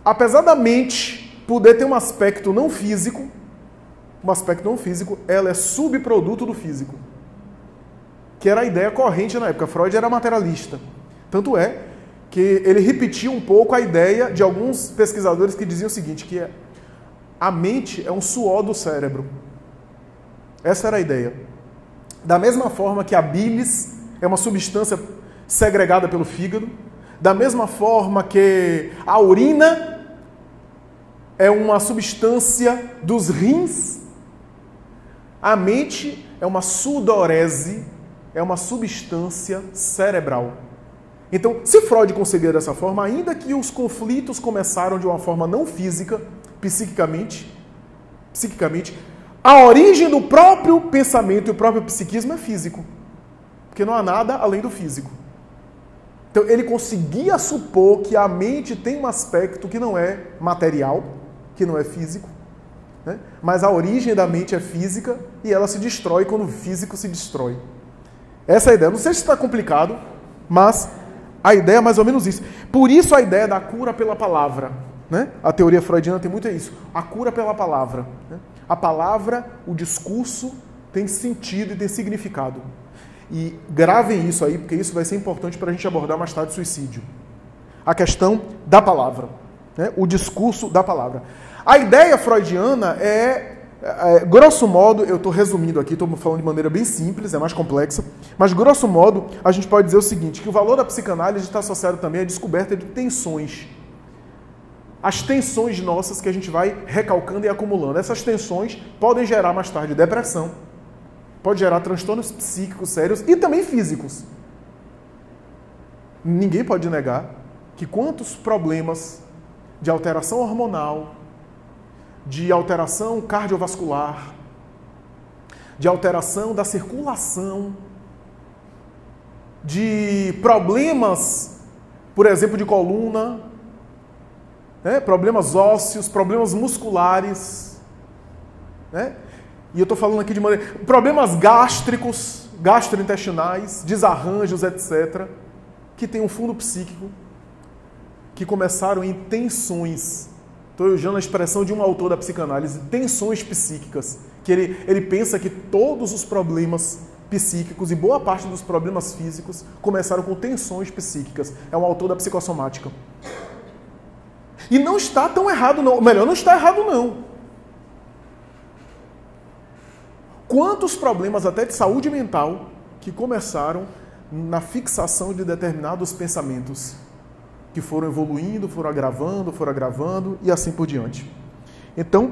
apesar da mente poder ter um aspecto não físico, ela é subproduto do físico. Que era a ideia corrente na época. Freud era materialista. Tanto é que ele repetia um pouco a ideia de alguns pesquisadores que diziam o seguinte, que a mente é um suor do cérebro. Essa era a ideia. Da mesma forma que a bilis é uma substância segregada pelo fígado, da mesma forma que a urina é uma substância dos rins. A mente é uma sudorese, é uma substância cerebral. Então, se Freud concebia dessa forma, ainda que os conflitos começaram de uma forma não física, psiquicamente, a origem do próprio pensamento e o próprio psiquismo é físico. Porque não há nada além do físico. Então, ele conseguia supor que a mente tem um aspecto que não é material, que não é físico, né? Mas a origem da mente é física e ela se destrói quando o físico se destrói. Essa é a ideia. Não sei se está complicado, mas a ideia é mais ou menos isso. Por isso a ideia da cura pela palavra, né? A teoria freudiana tem muito isso. A cura pela palavra, né? A palavra, o discurso tem sentido e tem significado. E gravem isso aí, porque isso vai ser importante para a gente abordar mais tarde o suicídio. A questão da palavra, né? O discurso da palavra. A ideia freudiana grosso modo, eu estou resumindo aqui, estou falando de maneira bem simples, é mais complexa, mas grosso modo a gente pode dizer o seguinte, que o valor da psicanálise está associado também à descoberta de tensões. As tensões nossas que a gente vai recalcando e acumulando. Essas tensões podem gerar mais tarde depressão, pode gerar transtornos psíquicos sérios e também físicos. Ninguém pode negar que quantos problemas de alteração hormonal, de alteração cardiovascular, de alteração da circulação, de problemas, por exemplo, de coluna, né? Problemas ósseos, problemas musculares, né? E eu estou falando aqui de maneira... Problemas gástricos, gastrointestinais, desarranjos, etc., que tem um fundo psíquico, que começaram em tensões. Estou usando a expressão de um autor da psicanálise, tensões psíquicas, que ele pensa que todos os problemas psíquicos e boa parte dos problemas físicos começaram com tensões psíquicas. É um autor da psicossomática. E não está tão errado, não. Melhor, não está errado, não. Quantos problemas até de saúde mental que começaram na fixação de determinados pensamentos, que foram evoluindo, foram agravando e assim por diante. Então,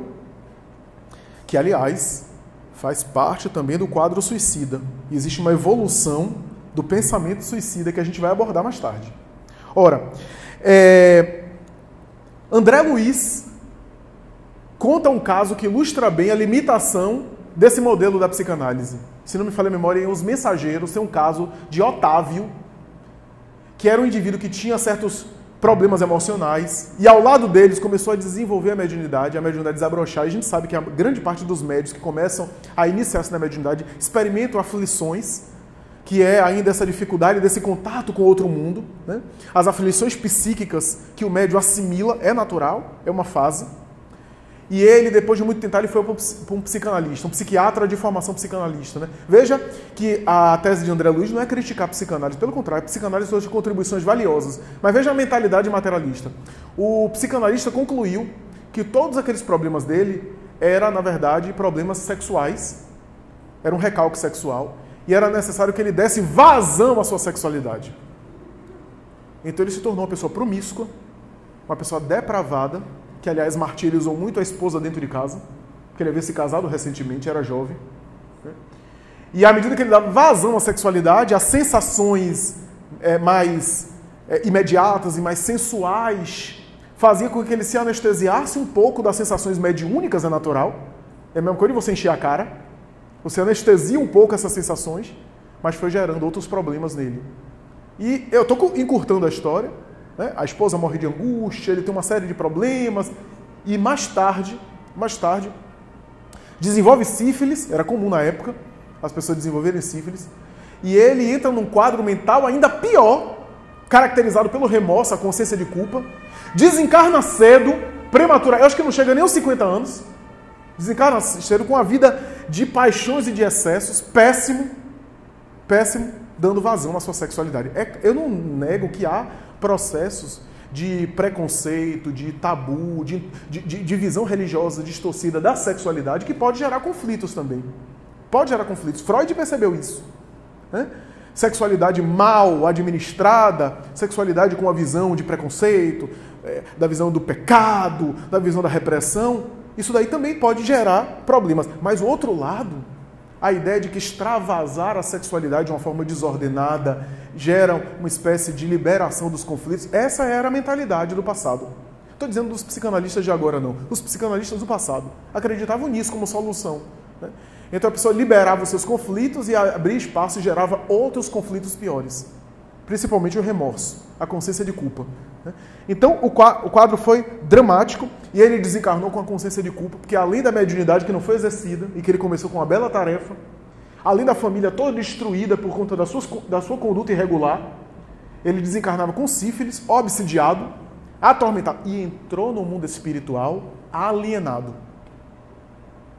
que aliás, faz parte também do quadro suicida. E existe uma evolução do pensamento suicida que a gente vai abordar mais tarde. Ora, André Luiz conta um caso que ilustra bem a limitação desse modelo da psicanálise. Se não me falha a memória, em Os Mensageiros tem um caso de Otávio, que era um indivíduo que tinha certos problemas emocionais, e ao lado deles começou a desenvolver a mediunidade desabrochar, e a gente sabe que a grande parte dos médiuns que começam a iniciar-se na mediunidade experimentam aflições, que é ainda essa dificuldade desse contato com outro mundo, né? As aflições psíquicas que o médium assimila, é natural, é uma fase. E ele, depois de muito tentar, ele foi para um psicanalista, um psiquiatra de formação psicanalista, né? Veja que a tese de André Luiz não é criticar a psicanálise, pelo contrário, a psicanálise trouxe contribuições valiosas. Mas veja a mentalidade materialista. O psicanalista concluiu que todos aqueles problemas dele eram, na verdade, problemas sexuais, era um recalque sexual, e era necessário que ele desse vazão à sua sexualidade. Então ele se tornou uma pessoa promíscua, uma pessoa depravada, que aliás martirizou muito a esposa dentro de casa, porque ele havia se casado recentemente, era jovem. Né? E à medida que ele dava vazão à sexualidade, as sensações mais imediatas e mais sensuais fazia com que ele se anestesiasse um pouco das sensações mediúnicas, é natural. É a mesma coisa de você encher a cara. Você anestesia um pouco essas sensações, mas foi gerando outros problemas nele. E eu estou encurtando a história, né? A esposa morre de angústia, ele tem uma série de problemas, e mais tarde, desenvolve sífilis, era comum na época, as pessoas desenvolverem sífilis, e ele entra num quadro mental ainda pior, caracterizado pelo remorso, a consciência de culpa, desencarna cedo, prematura, eu acho que não chega nem aos 50 anos, desencarna cedo com a vida de paixões e de excessos, péssimo, dando vazão na sua sexualidade. Eu não nego que há processos de preconceito, de tabu, de visão religiosa distorcida da sexualidade que pode gerar conflitos também. Pode gerar conflitos. Freud percebeu isso. Né? Sexualidade mal administrada, sexualidade com a visão de preconceito, da visão do pecado, da visão da repressão, isso daí também pode gerar problemas. Mas o outro lado, a ideia de que extravasar a sexualidade de uma forma desordenada gera uma espécie de liberação dos conflitos, essa era a mentalidade do passado. Estou dizendo dos psicanalistas de agora, não. Os psicanalistas do passado acreditavam nisso como solução, né? Então a pessoa liberava os seus conflitos e abria espaço e gerava outros conflitos piores. Principalmente o remorso, a consciência de culpa, né? Então o quadro foi dramático e ele desencarnou com a consciência de culpa, porque além da mediunidade que não foi exercida e que ele começou com uma bela tarefa, além da família toda destruída por conta da sua conduta irregular, ele desencarnava com sífilis, obsidiado, atormentado e entrou no mundo espiritual alienado,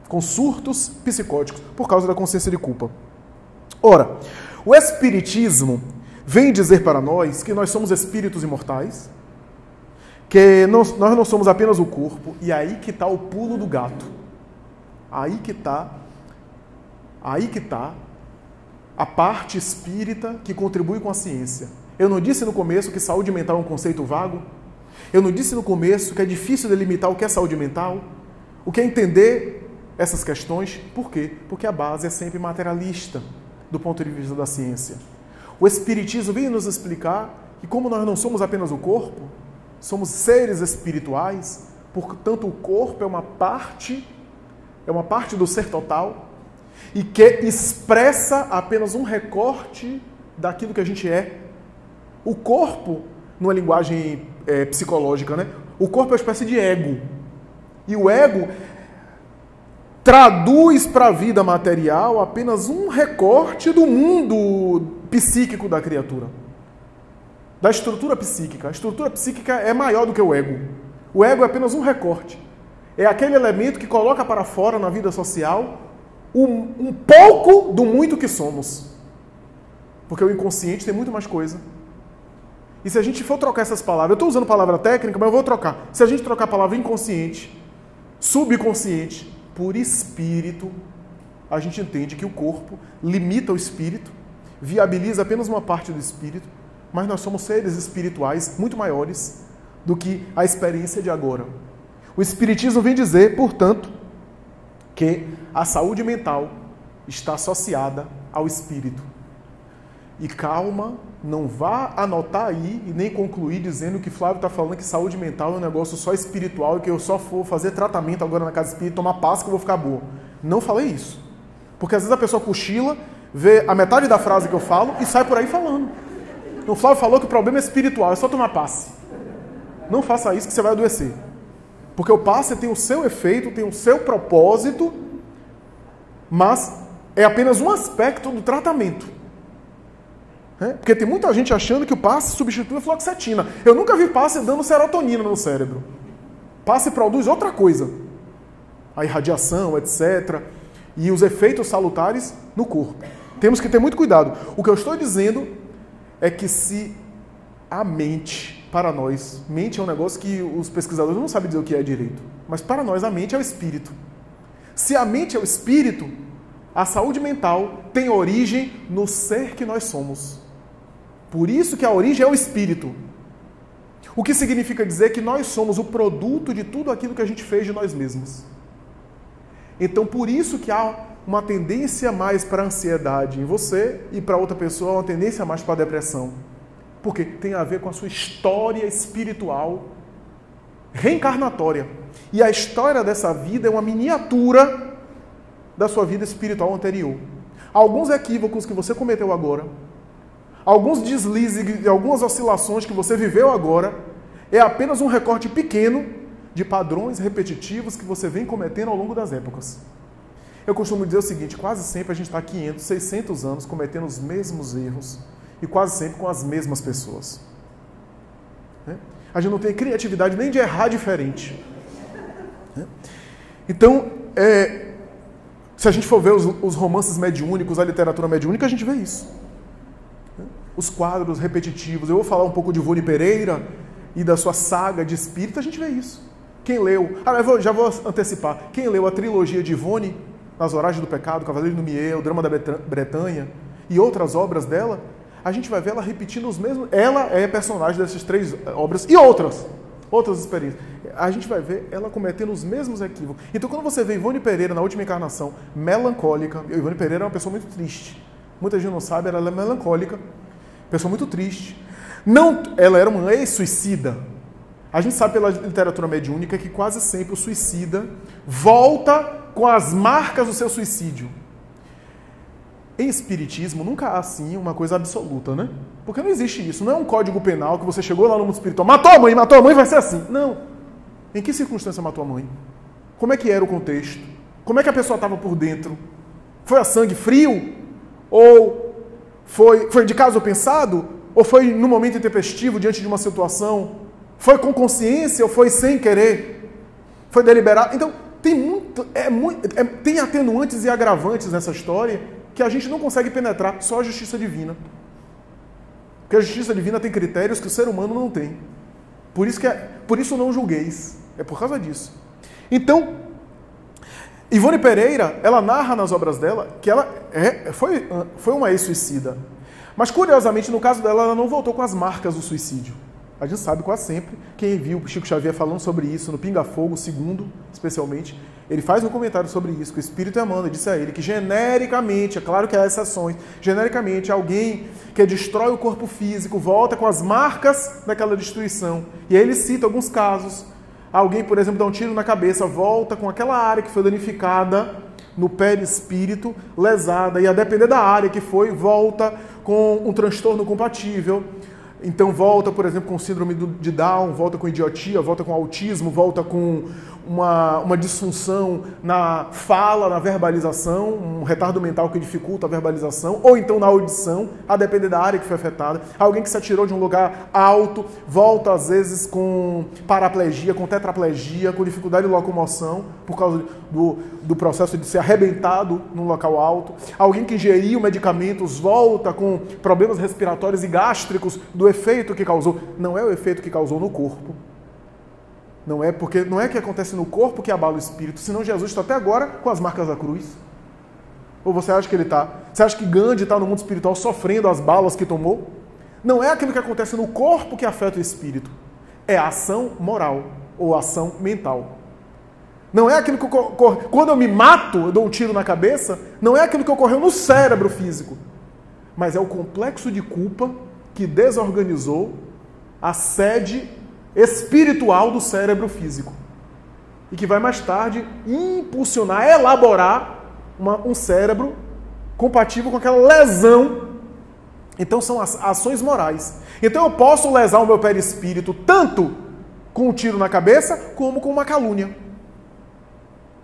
com surtos psicóticos por causa da consciência de culpa. Ora, o Espiritismo vem dizer para nós que nós somos espíritos imortais, que nós não somos apenas o corpo, e aí que está o pulo do gato. Aí que está a parte espírita que contribui com a ciência. Eu não disse no começo que saúde mental é um conceito vago? Eu não disse no começo que é difícil delimitar o que é saúde mental? O que é entender essas questões? Por quê? Porque a base é sempre materialista, do ponto de vista da ciência. O Espiritismo vem nos explicar que como nós não somos apenas o corpo, somos seres espirituais, portanto o corpo é uma parte do ser total e que expressa apenas um recorte daquilo que a gente é. O corpo, numa linguagem psicológica, né? O corpo é uma espécie de ego. E o ego traduz para a vida material apenas um recorte do mundo psíquico da criatura. Da estrutura psíquica. A estrutura psíquica é maior do que o ego. O ego é apenas um recorte. É aquele elemento que coloca para fora na vida social um pouco do muito que somos. Porque o inconsciente tem muito mais coisa. E se a gente for trocar essas palavras, eu estou usando palavra técnica, mas eu vou trocar. Se a gente trocar a palavra inconsciente, subconsciente, por espírito, a gente entende que o corpo limita o espírito, viabiliza apenas uma parte do espírito, mas nós somos seres espirituais muito maiores do que a experiência de agora. O Espiritismo vem dizer, portanto, que a saúde mental está associada ao espírito. E calma, não vá anotar aí e nem concluir dizendo que Flávio está falando que saúde mental é um negócio só espiritual e que eu só for fazer tratamento agora na casa espírita, tomar passe que eu vou ficar boa. Não falei isso. Porque às vezes a pessoa cochila, vê a metade da frase que eu falo e sai por aí falando. O Flávio falou que o problema é espiritual, é só tomar passe. Não faça isso que você vai adoecer. Porque o passe tem o seu efeito, tem o seu propósito, mas é apenas um aspecto do tratamento. Porque tem muita gente achando que o passe substitui a fluoxetina. Eu nunca vi passe dando serotonina no cérebro. Passe produz outra coisa. A irradiação, etc. E os efeitos salutares no corpo. Temos que ter muito cuidado. O que eu estou dizendo é que se a mente, para nós, mente é um negócio que os pesquisadores não sabem dizer o que é direito, mas para nós a mente é o espírito. Se a mente é o espírito, a saúde mental tem origem no ser que nós somos. Por isso que a origem é o espírito. O que significa dizer que nós somos o produto de tudo aquilo que a gente fez de nós mesmos. Então, por isso que há uma tendência mais para a ansiedade em você e para outra pessoa uma tendência mais para a depressão. Porque tem a ver com a sua história espiritual reencarnatória. E a história dessa vida é uma miniatura da sua vida espiritual anterior. Alguns equívocos que você cometeu agora, alguns deslizes, algumas oscilações que você viveu agora, é apenas um recorte pequeno de padrões repetitivos que você vem cometendo ao longo das épocas. Eu costumo dizer o seguinte, quase sempre a gente está 500, 600 anos cometendo os mesmos erros e quase sempre com as mesmas pessoas. A gente não tem criatividade nem de errar diferente. Então, se a gente for ver os romances mediúnicos, a literatura mediúnica, a gente vê isso. Os quadros repetitivos. Eu vou falar um pouco de Ivone Pereira e da sua saga de espírito, a gente vê isso. Quem leu... já vou antecipar. Quem leu a trilogia de Ivone, Nas Oragens do Pecado, Cavaleiro do Miel, O Drama da Bretanha e outras obras dela, a gente vai ver ela repetindo os mesmos... Ela é personagem dessas 3 obras e outras. outras experiências. A gente vai ver ela cometendo os mesmos equívocos. Então, quando você vê Ivone Pereira na última encarnação, melancólica, Ivone Pereira é uma pessoa muito triste. Muita gente não sabe, ela é melancólica, pessoa muito triste. Não, ela era uma ex-suicida. A gente sabe pela literatura mediúnica que quase sempre o suicida volta com as marcas do seu suicídio. Em espiritismo, nunca há, assim, uma coisa absoluta, né? Porque não existe isso. Não é um código penal que você chegou lá no mundo espiritual, matou a mãe, vai ser assim. Não. Em que circunstância matou a mãe? Como é que era o contexto? Como é que a pessoa estava por dentro? Foi a sangue frio? Ou foi de caso pensado? Ou foi no momento intempestivo, diante de uma situação? Foi com consciência ou foi sem querer? Foi deliberado? Então, tem atenuantes e agravantes nessa história que a gente não consegue penetrar, só a justiça divina. Porque a justiça divina tem critérios que o ser humano não tem. Por isso não julgueis. É por causa disso. Então, Ivone Pereira, ela narra nas obras dela que ela foi uma ex-suicida. Mas, curiosamente, no caso dela, ela não voltou com as marcas do suicídio. A gente sabe quase sempre, quem viu o Chico Xavier falando sobre isso no Pinga Fogo, segundo, especialmente, ele faz um comentário sobre isso, que o Espírito Emmanuel disse a ele que genericamente, é claro que há exceções, genericamente alguém que destrói o corpo físico volta com as marcas daquela destruição. E aí ele cita alguns casos. Alguém, por exemplo, dá um tiro na cabeça, volta com aquela área que foi danificada no perispírito, lesada, e a depender da área que foi, volta com um transtorno compatível. Então volta, por exemplo, com síndrome de Down, volta com idiotia, volta com autismo, volta com uma disfunção na fala, na verbalização, um retardo mental que dificulta a verbalização, ou então na audição, a depender da área que foi afetada. Alguém que se atirou de um lugar alto, volta às vezes com paraplegia, com tetraplegia, com dificuldade de locomoção, por causa do processo de ser arrebentado num local alto. Alguém que ingeriu medicamentos volta com problemas respiratórios e gástricos do efeito que causou. Não é o efeito que causou no corpo. Não é que acontece no corpo que abala o espírito, senão Jesus está até agora com as marcas da cruz. Ou você acha que ele está? Você acha que Gandhi está no mundo espiritual sofrendo as balas que tomou? Não é aquilo que acontece no corpo que afeta o espírito. É a ação moral ou ação mental. Não é aquilo que ocorre. Quando eu me mato, eu dou um tiro na cabeça, não é aquilo que ocorreu no cérebro físico. Mas é o complexo de culpa que desorganizou a sede espiritual do cérebro físico. E que vai mais tarde impulsionar, elaborar um cérebro compatível com aquela lesão. Então são as ações morais. Então eu posso lesar o meu perispírito tanto com um tiro na cabeça, como com uma calúnia.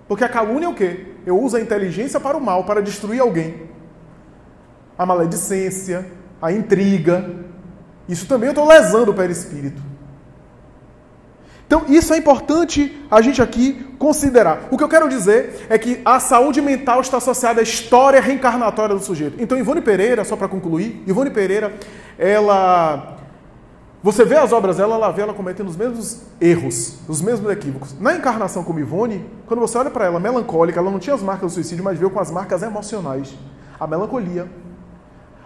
Porque a calúnia é o quê? Eu uso a inteligência para o mal, para destruir alguém. A maledicência, a intriga. Isso também eu estou lesando o perispírito. Então, isso é importante a gente aqui considerar. O que eu quero dizer é que a saúde mental está associada à história reencarnatória do sujeito. Então, Ivone Pereira, só para concluir, Ivone Pereira, você vê as obras dela, ela cometendo os mesmos erros, os mesmos equívocos. Na encarnação como Ivone, quando você olha para ela melancólica, ela não tinha as marcas do suicídio, mas veio com as marcas emocionais. A melancolia,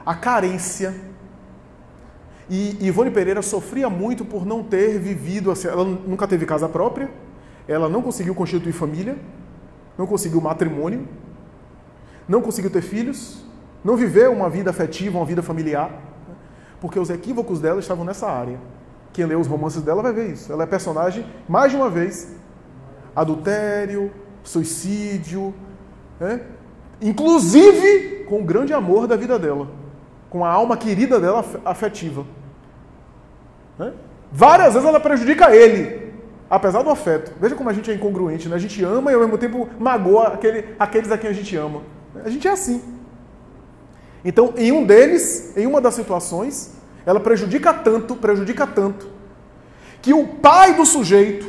a carência. E Ivone Pereira sofria muito por não ter vivido, assim, ela nunca teve casa própria, ela não conseguiu constituir família, não conseguiu matrimônio, não conseguiu ter filhos, não viveu uma vida afetiva, uma vida familiar, porque os equívocos dela estavam nessa área. Quem lê os romances dela vai ver isso. Ela é personagem, mais de uma vez, adultério, suicídio, né? Inclusive com o grande amor da vida dela, com a alma querida dela afetiva. Né? Várias vezes ela prejudica ele, apesar do afeto. Veja como a gente é incongruente, né? A gente ama e ao mesmo tempo magoa aqueles a quem a gente ama. A gente é assim. Então, em uma das situações, ela prejudica tanto, que o pai do sujeito,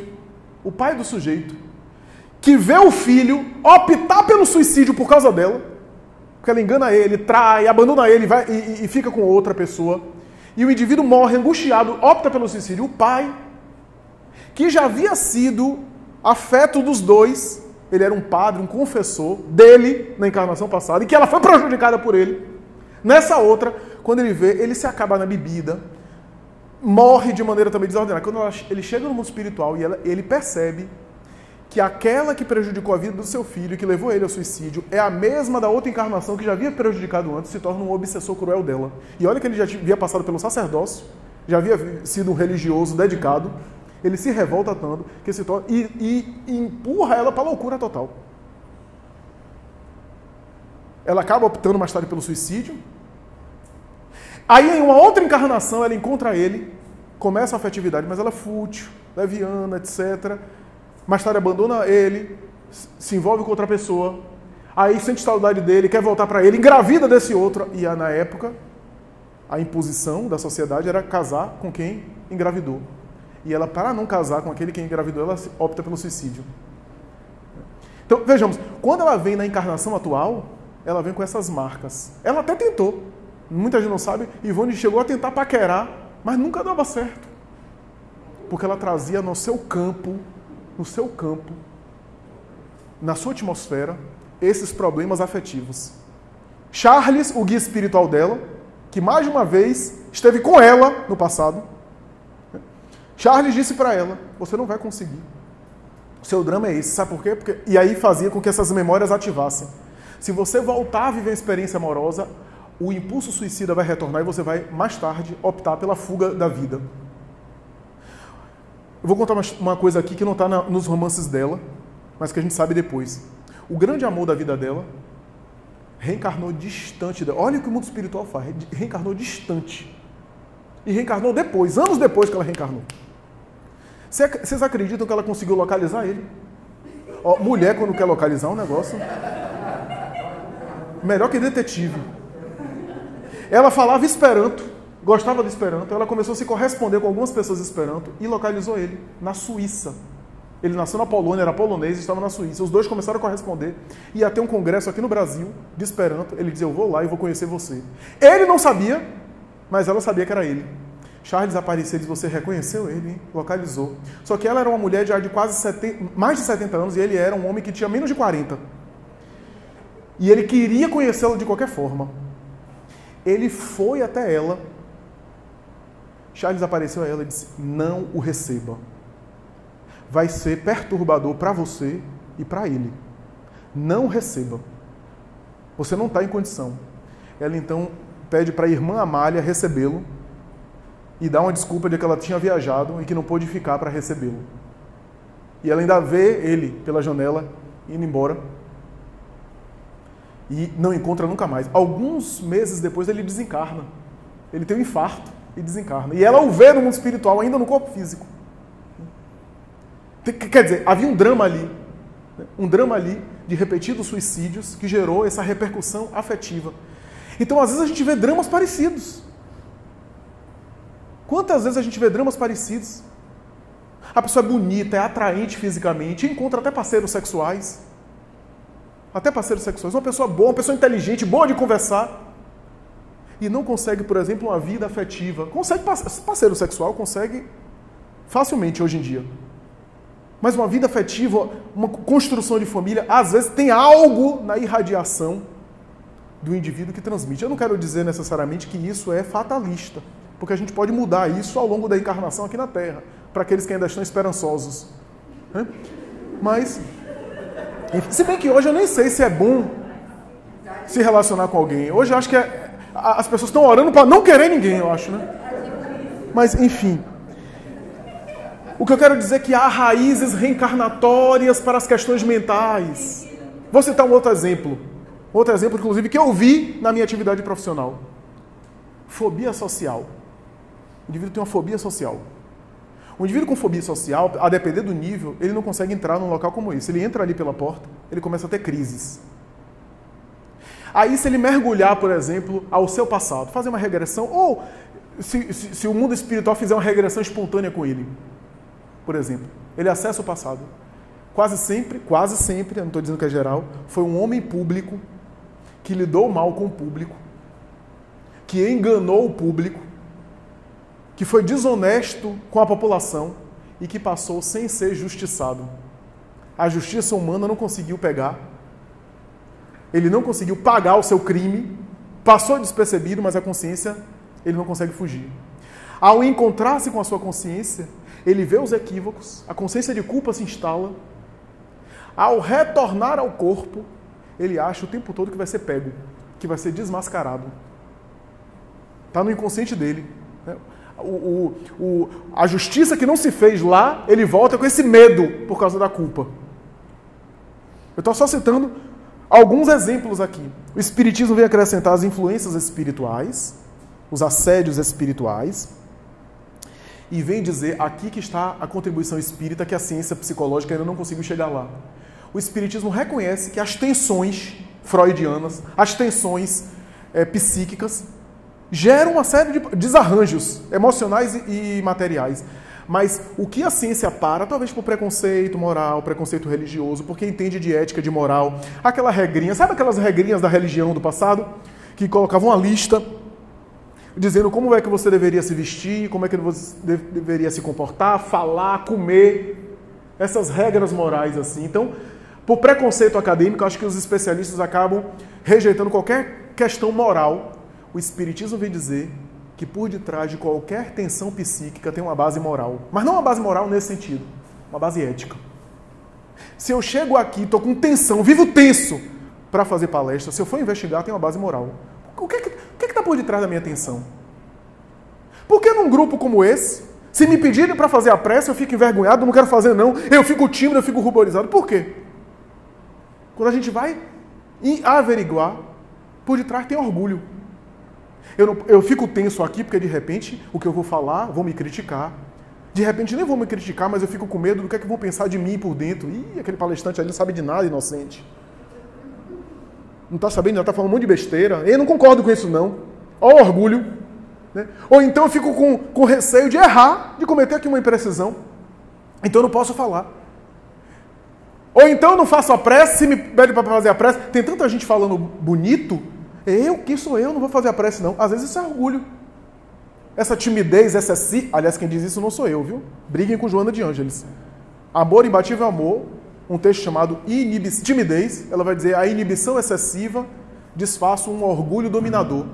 que vê o filho optar pelo suicídio por causa dela, porque ela engana ele, trai, abandona ele e fica com outra pessoa, e o indivíduo morre angustiado, opta pelo suicídio. O pai, que já havia sido afeto dos dois, ele era um padre, um confessor dele na encarnação passada, e que ela foi prejudicada por ele. Nessa outra, quando ele vê, ele se acaba na bebida, morre de maneira também desordenada. Quando ele chega no mundo espiritual e ele percebe que aquela que prejudicou a vida do seu filho, que levou ele ao suicídio, é a mesma da outra encarnação que já havia prejudicado antes, se torna um obsessor cruel dela. E olha que ele já havia passado pelo sacerdócio, já havia sido um religioso dedicado, ele se revolta tanto que se torna e empurra ela para a loucura total. Ela acaba optando mais tarde pelo suicídio. Aí, em uma outra encarnação, ela encontra ele, começa a afetividade, mas ela é fútil, leviana, etc. Mais tarde abandona ele, se envolve com outra pessoa, aí sente saudade dele, quer voltar para ele, engravida desse outro. E na época, a imposição da sociedade era casar com quem engravidou. E ela, para não casar com aquele que engravidou, ela opta pelo suicídio. Então, vejamos, quando ela vem na encarnação atual, ela vem com essas marcas. Ela até tentou. Muita gente não sabe, Ivone chegou a tentar paquerar, mas nunca dava certo. Porque ela trazia no seu campo, na sua atmosfera, esses problemas afetivos. Charles, o guia espiritual dela, que mais de uma vez esteve com ela no passado, Charles disse para ela, você não vai conseguir. O seu drama é esse, sabe por quê? E aí fazia com que essas memórias ativassem. Se você voltar a viver a experiência amorosa, o impulso suicida vai retornar e você vai, mais tarde, optar pela fuga da vida. Eu vou contar uma coisa aqui que não está nos romances dela, mas que a gente sabe depois. O grande amor da vida dela reencarnou distante dela. Olha o que o mundo espiritual faz. Reencarnou distante. E reencarnou depois, anos depois que ela reencarnou. Vocês acreditam que ela conseguiu localizar ele? Ó, mulher, quando quer localizar um negócio... melhor que detetive. Ela falava Esperanto, gostava do Esperanto, ela começou a se corresponder com algumas pessoas de Esperanto e localizou ele na Suíça. Ele nasceu na Polônia, era polonês e estava na Suíça. Os dois começaram a corresponder. Ia ter um congresso aqui no Brasil de Esperanto. Ele dizia, eu vou lá e vou conhecer você. Ele não sabia, mas ela sabia que era ele. Charles apareceu e disse, você reconheceu ele, hein? Localizou. Só que ela era uma mulher já de mais de 70 anos e ele era um homem que tinha menos de 40. E ele queria conhecê-la de qualquer forma. Ele foi até ela. Charles apareceu a ela e disse, não o receba. Vai ser perturbador para você e para ele. Não o receba. Você não está em condição. Ela então pede para a irmã Amália recebê-lo e dá uma desculpa de que ela tinha viajado e que não pôde ficar para recebê-lo. E ela ainda vê ele pela janela indo embora. E não encontra nunca mais. Alguns meses depois ele desencarna. Ele tem um infarto e desencarna. E ela o vê no mundo espiritual, ainda no corpo físico. Quer dizer, havia um drama ali. Um drama ali de repetidos suicídios que gerou essa repercussão afetiva. Então, às vezes, a gente vê dramas parecidos. Quantas vezes a gente vê dramas parecidos? A pessoa é bonita, é atraente fisicamente, encontra até parceiros sexuais. Uma pessoa boa, uma pessoa inteligente, boa de conversar. E não consegue, por exemplo, uma vida afetiva. Consegue parceiro sexual, consegue facilmente hoje em dia. Mas uma vida afetiva, uma construção de família, às vezes tem algo na irradiação do indivíduo que transmite. Eu não quero dizer necessariamente que isso é fatalista, porque a gente pode mudar isso ao longo da encarnação aqui na Terra, para aqueles que ainda estão esperançosos. Mas, se bem que hoje eu nem sei se é bom se relacionar com alguém. Hoje eu acho que as pessoas estão orando para não querer ninguém, eu acho, né? Mas, enfim. O que eu quero dizer é que há raízes reencarnatórias para as questões mentais. Vou citar um outro exemplo. Outro exemplo, inclusive, que eu vi na minha atividade profissional. Fobia social. O indivíduo tem uma fobia social. Um indivíduo com fobia social, a depender do nível, ele não consegue entrar num local como esse. Ele entra ali pela porta, ele começa a ter crises. Aí, se ele mergulhar, por exemplo, ao seu passado, fazer uma regressão, ou se o mundo espiritual fizer uma regressão espontânea com ele, por exemplo, ele acessa o passado. Quase sempre, eu não estou dizendo que é geral, foi um homem público que lidou mal com o público, que enganou o público, que foi desonesto com a população e que passou sem ser justiçado. A justiça humana não conseguiu pegar, ele não conseguiu pagar o seu crime, passou despercebido, mas a consciência, ele não consegue fugir. Ao encontrar-se com a sua consciência, ele vê os equívocos, a consciência de culpa se instala. Ao retornar ao corpo, ele acha o tempo todo que vai ser pego, que vai ser desmascarado. Está no inconsciente dele. A justiça que não se fez lá, ele volta com esse medo por causa da culpa. Eu estou só citando alguns exemplos aqui. O Espiritismo vem acrescentar as influências espirituais, os assédios espirituais, e vem dizer aqui que está a contribuição espírita que a ciência psicológica ainda não conseguiu chegar lá. O Espiritismo reconhece que as tensões freudianas, as tensões psíquicas, geram uma série de desarranjos emocionais e materiais. Mas o que a ciência para, talvez por preconceito moral, preconceito religioso, porque entende de ética, de moral, aquela regrinha, sabe aquelas regrinhas da religião do passado? Que colocavam uma lista dizendo como é que você deveria se vestir, como é que você deveria se comportar, falar, comer, essas regras morais assim. Então, por preconceito acadêmico, acho que os especialistas acabam rejeitando qualquer questão moral. O Espiritismo vem dizer que por detrás de qualquer tensão psíquica tem uma base moral. Mas não uma base moral nesse sentido, uma base ética. Se eu chego aqui, estou com tensão, vivo tenso para fazer palestra, se eu for investigar, tem uma base moral. O que está por detrás da minha tensão? Por que num grupo como esse, se me pedirem para fazer a prece, eu fico envergonhado, não quero fazer não, eu fico tímido, eu fico ruborizado. Por quê? Quando a gente vai averiguar, por detrás tem orgulho. Eu fico tenso aqui porque, de repente, o que eu vou falar, vão me criticar. De repente, nem vão me criticar, mas eu fico com medo do que é que vão pensar de mim por dentro. Ih, aquele palestrante ali não sabe de nada, inocente. Não está sabendo, já está falando um monte de besteira. Eu não concordo com isso, não. Olha o orgulho. Né? Ou então eu fico com receio de errar, de cometer aqui uma imprecisão. Então eu não posso falar. Ou então eu não faço a prece, se me pede para fazer a prece. Tem tanta gente falando bonito. Quem sou eu? Não vou fazer a prece, não. Às vezes isso é orgulho. Essa timidez, aliás, quem diz isso não sou eu, viu? Briguem com Joana de Ângeles. Amor imbatível amor, um texto chamado Timidez, ela vai dizer a inibição excessiva disfarça um orgulho dominador.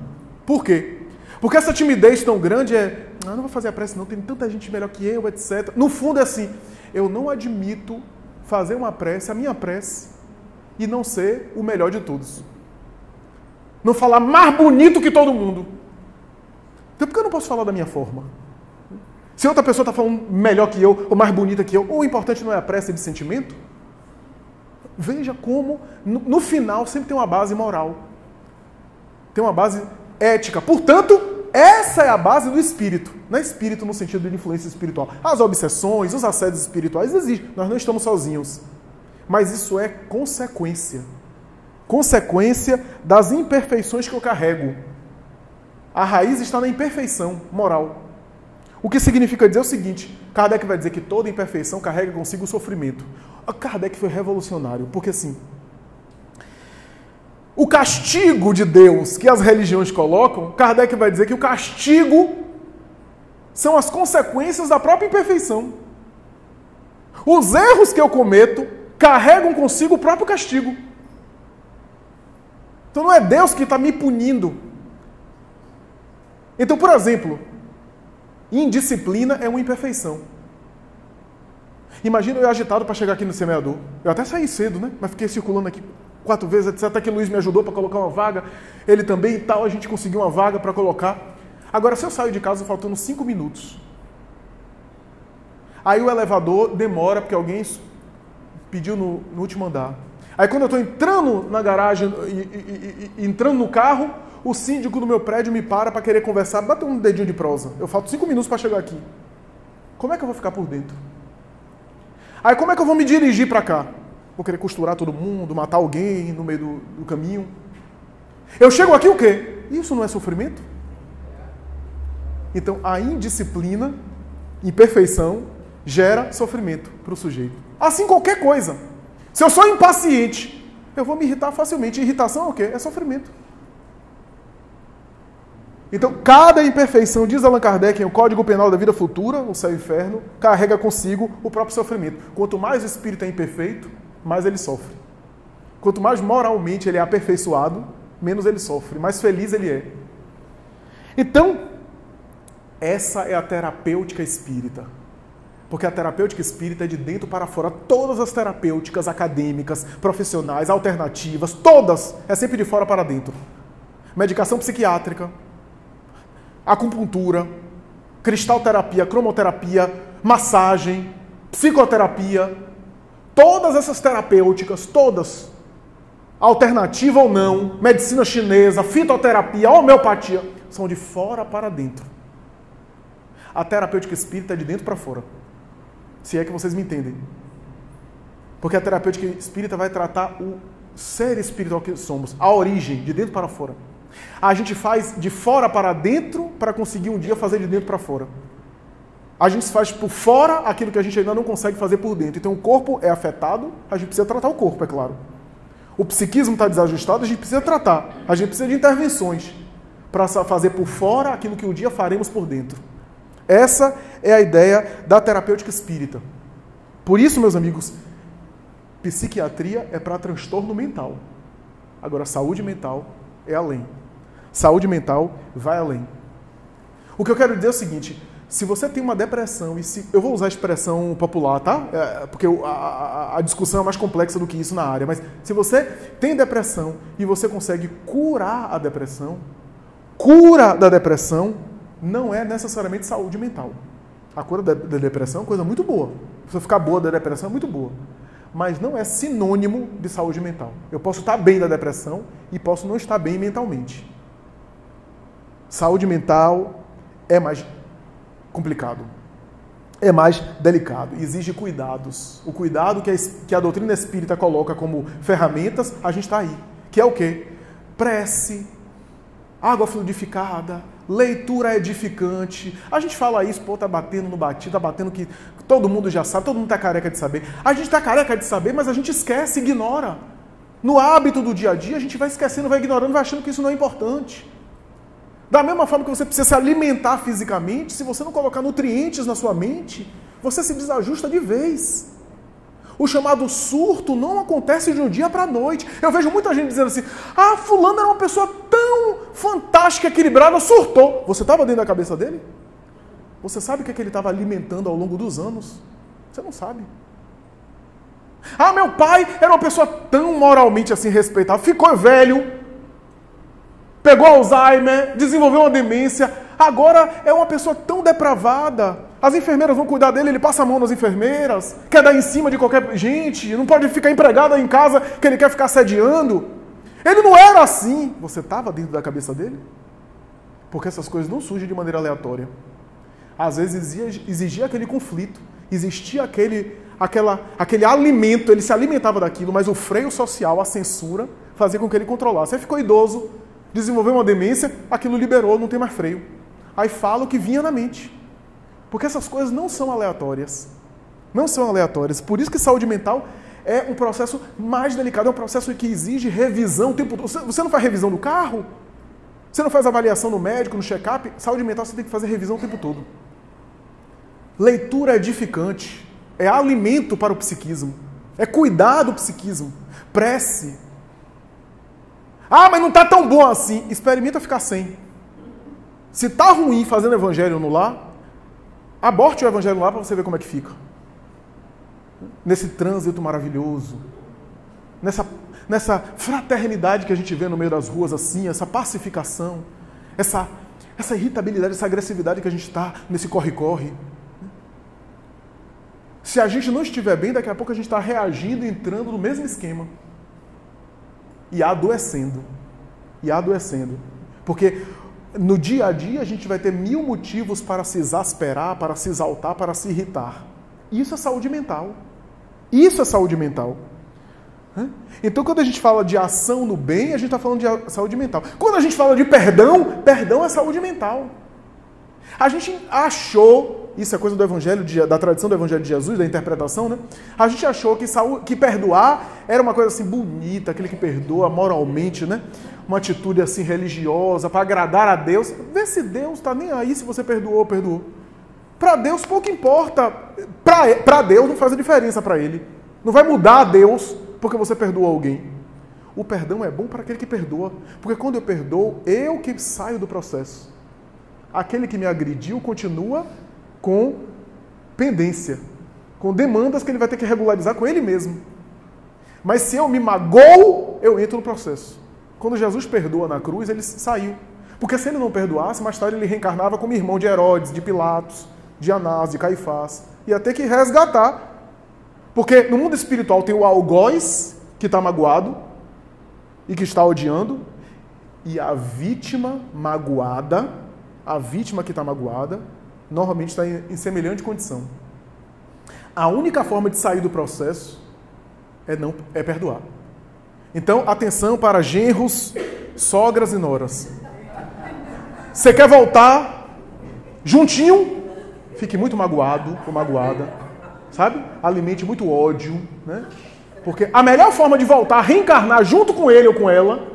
Por quê? Porque essa timidez tão grande não vou fazer a prece, não, tem tanta gente melhor que eu, etc. No fundo é assim, eu não admito fazer uma prece, a minha prece, e não ser o melhor de todos. Não falar mais bonito que todo mundo. Então por que eu não posso falar da minha forma? Se outra pessoa está falando melhor que eu, ou mais bonita que eu, ou o importante não é a prece de sentimento? Veja como, no final, sempre tem uma base moral. Tem uma base ética. Portanto, essa é a base do espírito. Não é espírito no sentido de influência espiritual. As obsessões, os assédios espirituais existem. Nós não estamos sozinhos. Mas isso é consequência. Consequência das imperfeições que eu carrego. A raiz está na imperfeição moral. O que significa dizer o seguinte, Kardec vai dizer que toda imperfeição carrega consigo o sofrimento. Kardec foi revolucionário, porque assim, o castigo de Deus que as religiões colocam, Kardec vai dizer que o castigo são as consequências da própria imperfeição. Os erros que eu cometo carregam consigo o próprio castigo. Então não é Deus que está me punindo. Então, por exemplo, indisciplina é uma imperfeição. Imagina eu agitado para chegar aqui no semeador. Eu até saí cedo, né? Mas fiquei circulando aqui 4 vezes, etc. Até que o Luiz me ajudou para colocar uma vaga. Ele também e tal, a gente conseguiu uma vaga para colocar. Agora, se eu saio de casa faltando 5 minutos, aí o elevador demora porque alguém pediu no último andar. Aí quando eu estou entrando na garagem, entrando no carro, o síndico do meu prédio me para querer conversar, bate um dedinho de prosa. Eu falto 5 minutos para chegar aqui. Como é que eu vou ficar por dentro? Aí como é que eu vou me dirigir para cá? Vou querer costurar todo mundo, matar alguém no meio do caminho? Eu chego aqui o quê? Isso não é sofrimento? Então a indisciplina, imperfeição, gera sofrimento para o sujeito. Assim qualquer coisa. Se eu sou impaciente, eu vou me irritar facilmente. Irritação é o quê? É sofrimento. Então, cada imperfeição, diz Allan Kardec, em O Código Penal da Vida Futura, o céu e o inferno, carrega consigo o próprio sofrimento. Quanto mais o espírito é imperfeito, mais ele sofre. Quanto mais moralmente ele é aperfeiçoado, menos ele sofre, mais feliz ele é. Então, Essa é a terapêutica espírita. Porque a terapêutica espírita é de dentro para fora. Todas as terapêuticas acadêmicas, profissionais, alternativas, todas, é sempre de fora para dentro. Medicação psiquiátrica, acupuntura, cristalterapia, cromoterapia, massagem, psicoterapia, todas essas terapêuticas, todas, alternativa ou não, medicina chinesa, fitoterapia, homeopatia, são de fora para dentro. A terapêutica espírita é de dentro para fora. Se é que vocês me entendem. Porque a terapêutica espírita vai tratar o ser espiritual que somos, a origem, de dentro para fora. A gente faz de fora para dentro para conseguir um dia fazer de dentro para fora. A gente faz por fora aquilo que a gente ainda não consegue fazer por dentro. Então o corpo é afetado, a gente precisa tratar o corpo, é claro. O psiquismo está desajustado, a gente precisa tratar. A gente precisa de intervenções para fazer por fora aquilo que um dia faremos por dentro. Essa é a ideia da terapêutica espírita. Por isso, meus amigos, psiquiatria é para transtorno mental. Agora, saúde mental é além. Saúde mental vai além. O que eu quero dizer é o seguinte: se você tem uma depressão, eu vou usar a expressão popular, tá? Porque a discussão é mais complexa do que isso na área, mas se você tem depressão e você consegue curar a depressão, cura da depressão não é necessariamente saúde mental. A cura da depressão é uma coisa muito boa. Se você ficar boa da depressão é muito boa. Mas não é sinônimo de saúde mental. Eu posso estar bem da depressão e posso não estar bem mentalmente. Saúde mental é mais complicado. É mais delicado. Exige cuidados. O cuidado que a doutrina espírita coloca como ferramentas, a gente está aí. Que é o quê? Prece, água fluidificada, leitura edificante. A gente fala isso, pô, tá batendo no batido, tá batendo que todo mundo já sabe, todo mundo tá careca de saber. A gente tá careca de saber, mas a gente esquece, ignora. No hábito do dia a dia, a gente vai esquecendo, vai ignorando, vai achando que isso não é importante. Da mesma forma que você precisa se alimentar fisicamente, se você não colocar nutrientes na sua mente, você se desajusta de vez. O chamado surto não acontece de um dia para a noite. Eu vejo muita gente dizendo assim: ah, fulano era uma pessoa tão fantástica, equilibrada, surtou. Você estava dentro da cabeça dele? Você sabe o que ele estava alimentando ao longo dos anos? Você não sabe. Ah, meu pai era uma pessoa tão moralmente assim respeitável, ficou velho, pegou Alzheimer, desenvolveu uma demência, agora é uma pessoa tão depravada. As enfermeiras vão cuidar dele, ele passa a mão nas enfermeiras, quer dar em cima de qualquer gente, não pode ficar empregado em casa que ele quer ficar sediando. Ele não era assim. Você estava dentro da cabeça dele? Porque essas coisas não surgem de maneira aleatória. Às vezes exigia aquele conflito, existia aquele alimento, ele se alimentava daquilo, mas o freio social, a censura, fazia com que ele controlasse. Aí ficou idoso, desenvolveu uma demência, aquilo liberou, não tem mais freio. Aí fala o que vinha na mente. Porque essas coisas não são aleatórias. Não são aleatórias. Por isso que saúde mental é um processo mais delicado, é um processo que exige revisão o tempo todo. Você não faz revisão do carro? Você não faz avaliação no médico, no check-up? Saúde mental você tem que fazer revisão o tempo todo. Leitura edificante. É alimento para o psiquismo. É cuidar do psiquismo. Prece. Ah, mas não está tão bom assim. Experimenta ficar sem. Se está ruim fazendo evangelho no lar, aborte o evangelho lá para você ver como é que fica. Nesse trânsito maravilhoso. Nessa fraternidade que a gente vê no meio das ruas assim, essa pacificação, essa irritabilidade, essa agressividade que a gente está nesse corre-corre. Se a gente não estiver bem, daqui a pouco a gente está reagindo, entrando no mesmo esquema. E adoecendo. E adoecendo. Porque no dia a dia a gente vai ter 1000 motivos para se exasperar, para se exaltar, para se irritar. Isso é saúde mental. Isso é saúde mental. Então quando a gente fala de ação no bem, a gente está falando de saúde mental. Quando a gente fala de perdão, perdão é saúde mental. A gente achou, isso é coisa do evangelho, da tradição do evangelho de Jesus, da interpretação, né? A gente achou que perdoar era uma coisa assim bonita, aquele que perdoa moralmente, né? Uma atitude assim religiosa, para agradar a Deus. Vê se Deus está nem aí se você perdoou ou perdoou. Para Deus pouco importa. Para Deus não faz a diferença para Ele. Não vai mudar a Deus porque você perdoou alguém. O perdão é bom para aquele que perdoa. Porque quando eu perdoo, eu que saio do processo. aquele que me agrediu continua com pendência, com demandas que ele vai ter que regularizar com ele mesmo. Mas se eu me magoo, eu entro no processo. Quando Jesus perdoa na cruz, ele saiu. Porque se ele não perdoasse, mais tarde ele reencarnava como irmão de Herodes, de Pilatos, de Anás, de Caifás. Ia ter que resgatar. Porque no mundo espiritual tem o algoz, que está magoado e que está odiando, e a vítima magoada, a vítima que está magoada, normalmente está em semelhante condição. A única forma de sair do processo é perdoar. Então, atenção para genros, sogras e noras. Você quer voltar juntinho? Fique muito magoado ou magoada, sabe? Alimente muito ódio, né? Porque a melhor forma de voltar a reencarnar junto com ele ou com ela,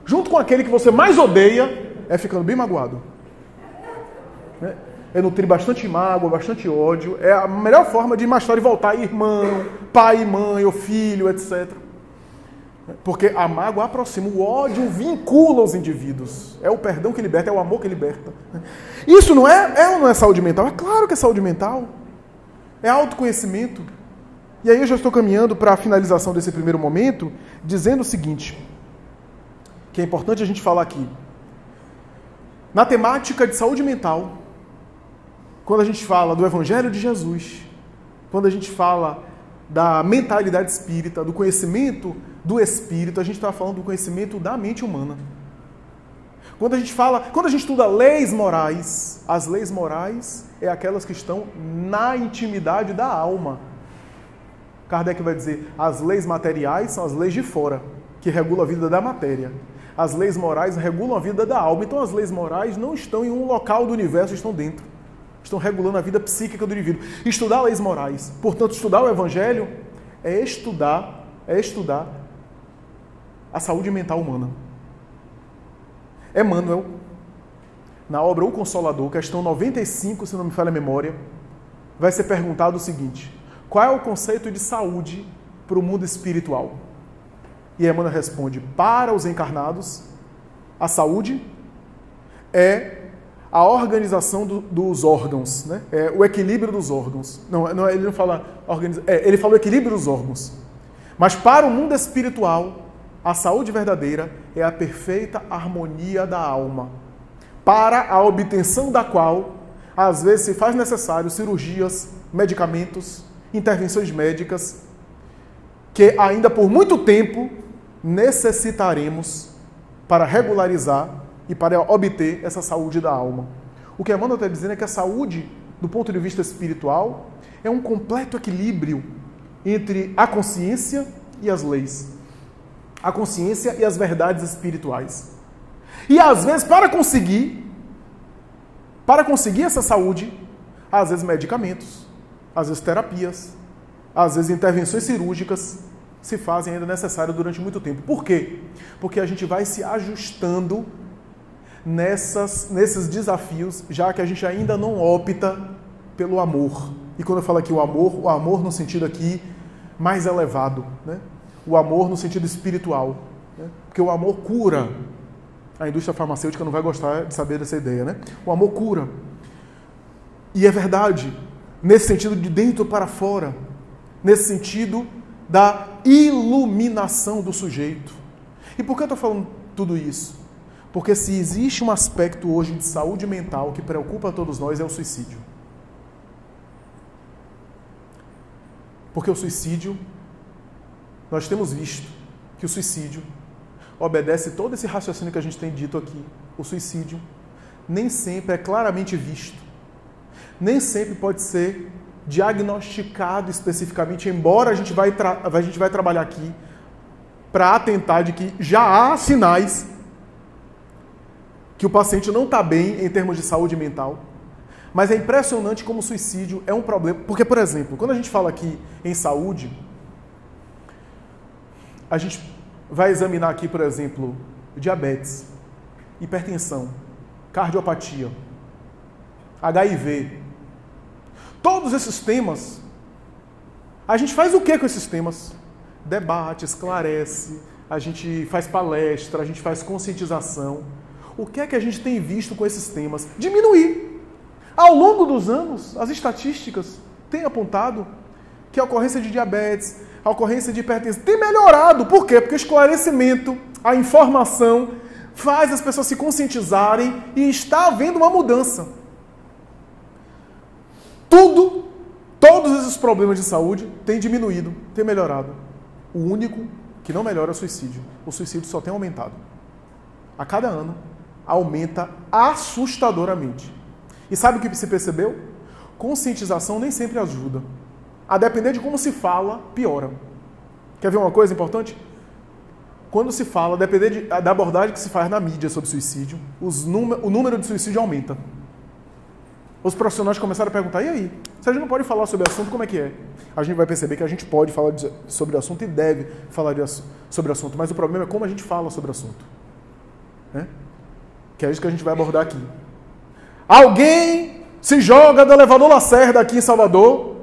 junto com aquele que você mais odeia, é ficando bem magoado. É nutrir bastante mágoa, bastante ódio. É a melhor forma de mais tarde voltar irmão, pai e mãe, ou filho, etc. Porque a mágoa aproxima, o ódio vincula os indivíduos. É o perdão que liberta, é o amor que liberta. Isso não é saúde mental? É claro que é saúde mental. É autoconhecimento. E aí eu já estou caminhando para a finalização desse primeiro momento, dizendo o seguinte, que é importante a gente falar aqui. Na temática de saúde mental, quando a gente fala do Evangelho de Jesus, quando a gente fala da mentalidade espírita, do conhecimento do espírito, a gente está falando do conhecimento da mente humana. Quando a gente estuda leis morais, as leis morais é aquelas que estão na intimidade da alma. Kardec vai dizer, as leis materiais são as leis de fora, que regulam a vida da matéria. As leis morais regulam a vida da alma. Então as leis morais não estão em um local do universo, estão dentro. Estão regulando a vida psíquica do indivíduo. Estudar leis morais, portanto, estudar o Evangelho é estudar a saúde mental humana. Emmanuel, na obra O Consolador, questão 95, se não me falha a memória, vai ser perguntado o seguinte: qual é o conceito de saúde para o mundo espiritual? E Emmanuel responde: para os encarnados, a saúde é a organização dos órgãos, né? É o equilíbrio dos órgãos. Ele não fala ele fala o equilíbrio dos órgãos. Mas para o mundo espiritual, a saúde verdadeira é a perfeita harmonia da alma, para a obtenção da qual, às vezes, se faz necessário cirurgias, medicamentos, intervenções médicas, que ainda por muito tempo necessitaremos para regularizar e para obter essa saúde da alma. O que Emmanuel está dizendo é que a saúde, do ponto de vista espiritual, é um completo equilíbrio entre a consciência e as leis. A consciência e as verdades espirituais. E às vezes, para conseguir essa saúde, às vezes medicamentos, às vezes terapias, às vezes intervenções cirúrgicas se fazem ainda necessário durante muito tempo. Por quê? Porque a gente vai se ajustando nesses desafios, já que a gente ainda não opta pelo amor. E quando eu falo aqui o amor no sentido aqui mais elevado, né? O amor no sentido espiritual, né? Porque o amor cura. A indústria farmacêutica não vai gostar de saber dessa ideia, né? O amor cura. E é verdade, nesse sentido de dentro para fora, nesse sentido da iluminação do sujeito. E por que eu estou falando tudo isso? Porque se existe um aspecto hoje de saúde mental que preocupa a todos nós, é o suicídio. Porque o suicídio, nós temos visto que o suicídio obedece todo esse raciocínio que a gente tem dito aqui. O suicídio nem sempre é claramente visto, nem sempre pode ser diagnosticado especificamente, embora a gente vai trabalhar aqui para atentar de que já há sinais que o paciente não está bem em termos de saúde mental. Mas é impressionante como o suicídio é um problema. Porque, por exemplo, quando a gente fala aqui em saúde, a gente vai examinar aqui, por exemplo, diabetes, hipertensão, cardiopatia, HIV. Todos esses temas, a gente faz o que com esses temas? Debate, esclarece, a gente faz palestra, a gente faz conscientização. o que é que a gente tem visto com esses temas? Diminuir. Ao longo dos anos, as estatísticas têm apontado que a ocorrência de diabetes, a ocorrência de hipertensão tem melhorado. Por quê? Porque o esclarecimento, a informação, faz as pessoas se conscientizarem e está havendo uma mudança. Todos esses problemas de saúde têm diminuído, têm melhorado. O único que não melhora é o suicídio. O suicídio só tem aumentado. A cada ano, aumenta assustadoramente. E sabe o que se percebeu? Conscientização nem sempre ajuda. A depender de como se fala, piora. Quer ver uma coisa importante? Quando se fala, a depender da abordagem que se faz na mídia sobre suicídio, o número de suicídio aumenta. Os profissionais começaram a perguntar, e aí? Se a gente não pode falar sobre o assunto, como é que é? A gente vai perceber que a gente pode falar sobre o assunto e deve falar sobre o assunto, mas o problema é como a gente fala sobre o assunto. Né? Que é isso que a gente vai abordar aqui. Alguém se joga do elevador Lacerda aqui em Salvador,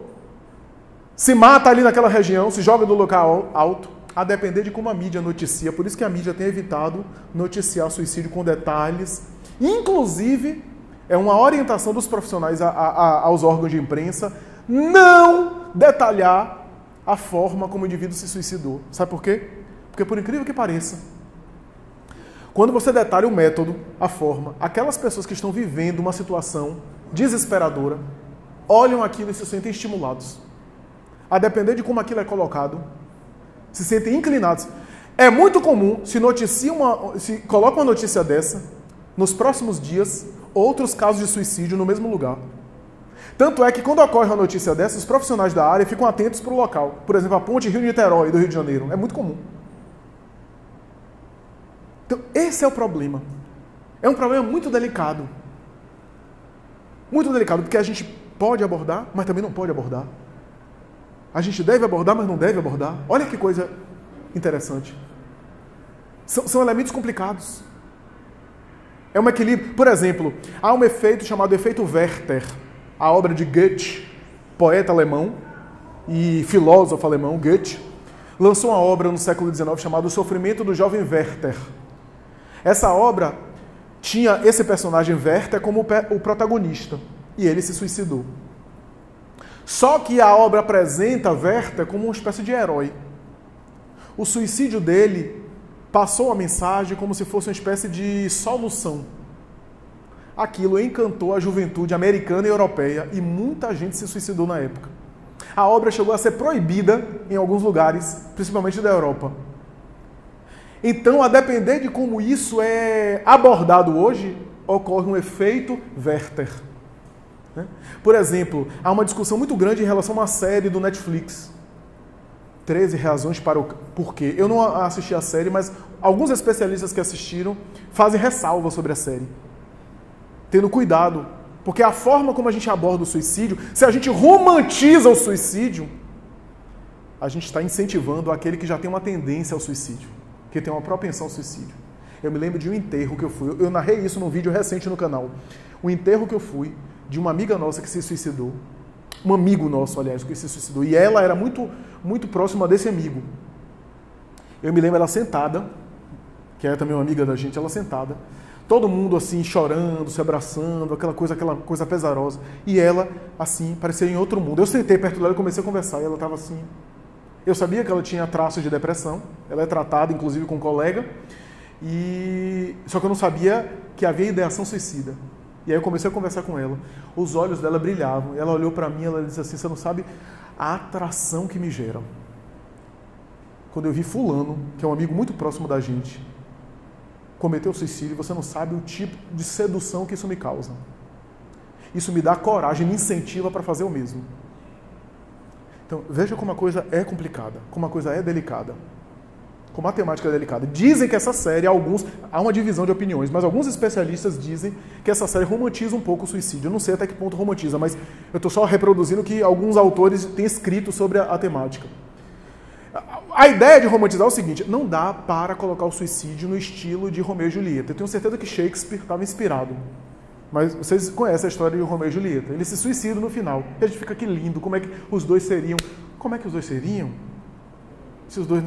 se mata ali naquela região, se joga do local alto, a depender de como a mídia noticia. Por isso que a mídia tem evitado noticiar suicídio com detalhes. Inclusive, é uma orientação dos profissionais aos órgãos de imprensa não detalhar a forma como o indivíduo se suicidou. Sabe por quê? Porque, por incrível que pareça, quando você detalha o método, a forma, aquelas pessoas que estão vivendo uma situação desesperadora, olham aquilo e se sentem estimulados. A depender de como aquilo é colocado, se sentem inclinados. É muito comum, se coloca uma notícia dessa, nos próximos dias, outros casos de suicídio no mesmo lugar. Tanto é que quando ocorre uma notícia dessa, os profissionais da área ficam atentos para o local. Por exemplo, a ponte Rio-Niterói, do Rio de Janeiro. É muito comum. Então, esse é o problema. É um problema muito delicado. Muito delicado, porque a gente pode abordar, mas também não pode abordar. A gente deve abordar, mas não deve abordar. Olha que coisa interessante. São elementos complicados. É um equilíbrio. Por exemplo, há um efeito chamado efeito Werther. A obra de Goethe, poeta alemão e filósofo alemão, Goethe, lançou uma obra no século XIX chamada O Sofrimento do Jovem Werther. Essa obra tinha esse personagem Werther como o protagonista e ele se suicidou. Só que a obra apresenta Werther como uma espécie de herói. O suicídio dele passou a mensagem como se fosse uma espécie de solução. Aquilo encantou a juventude americana e europeia e muita gente se suicidou na época. A obra chegou a ser proibida em alguns lugares, principalmente da Europa. Então, a depender de como isso é abordado hoje, ocorre um efeito Werther. Por exemplo, há uma discussão muito grande em relação a uma série do Netflix. 13 razões para o porquê. Eu não assisti a série, mas alguns especialistas que assistiram fazem ressalva sobre a série. Tendo cuidado, porque a forma como a gente aborda o suicídio, se a gente romantiza o suicídio, a gente está incentivando aquele que já tem uma tendência ao suicídio, que tem uma propensão ao suicídio. Eu me lembro de um enterro que eu fui, eu narrei isso num vídeo recente no canal, um enterro que eu fui de uma amiga nossa que se suicidou, um amigo nosso, aliás, que se suicidou, e ela era muito, muito próxima desse amigo. Eu me lembro ela sentada, que é também uma amiga da gente, ela sentada, todo mundo assim, chorando, se abraçando, aquela coisa pesarosa. E ela, assim, parecia em outro mundo. Eu sentei perto dela e comecei a conversar, e ela estava assim. Eu sabia que ela tinha traços de depressão, ela é tratada, inclusive, com um colega, só que eu não sabia que havia ideação suicida. E aí eu comecei a conversar com ela. Os olhos dela brilhavam, ela olhou para mim e ela disse assim, você não sabe a atração que me gera. Quando eu vi fulano, que é um amigo muito próximo da gente, cometeu suicídio, você não sabe o tipo de sedução que isso me causa. Isso me dá coragem, me incentiva para fazer o mesmo. Então, veja como a coisa é complicada, como a coisa é delicada, como a temática é delicada. Dizem que essa série, há uma divisão de opiniões, mas alguns especialistas dizem que essa série romantiza um pouco o suicídio. Eu não sei até que ponto romantiza, mas eu estou só reproduzindo o que alguns autores têm escrito sobre a temática. A ideia de romantizar é o seguinte, não dá para colocar o suicídio no estilo de Romeu e Julieta. Eu tenho certeza que Shakespeare estava inspirado. Mas vocês conhecem a história de Romeu e Julieta. Eles se suicidam no final. E a gente fica, que lindo, como é que os dois seriam? Como é que os dois seriam? Se os dois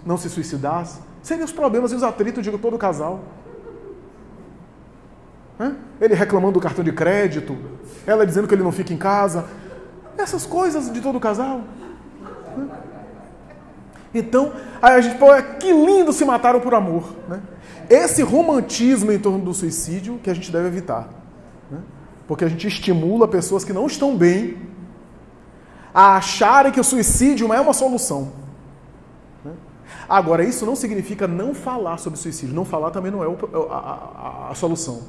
não se suicidassem? Seriam os problemas e os atritos de todo o casal. Né? Ele reclamando do cartão de crédito, ela dizendo que ele não fica em casa. Essas coisas de todo casal. Né? Então, aí a gente pô, que lindo se mataram por amor. Né? Esse romantismo em torno do suicídio que a gente deve evitar. Né? Porque a gente estimula pessoas que não estão bem a acharem que o suicídio é uma solução. Né? Agora, isso não significa não falar sobre suicídio. Não falar também não é a solução.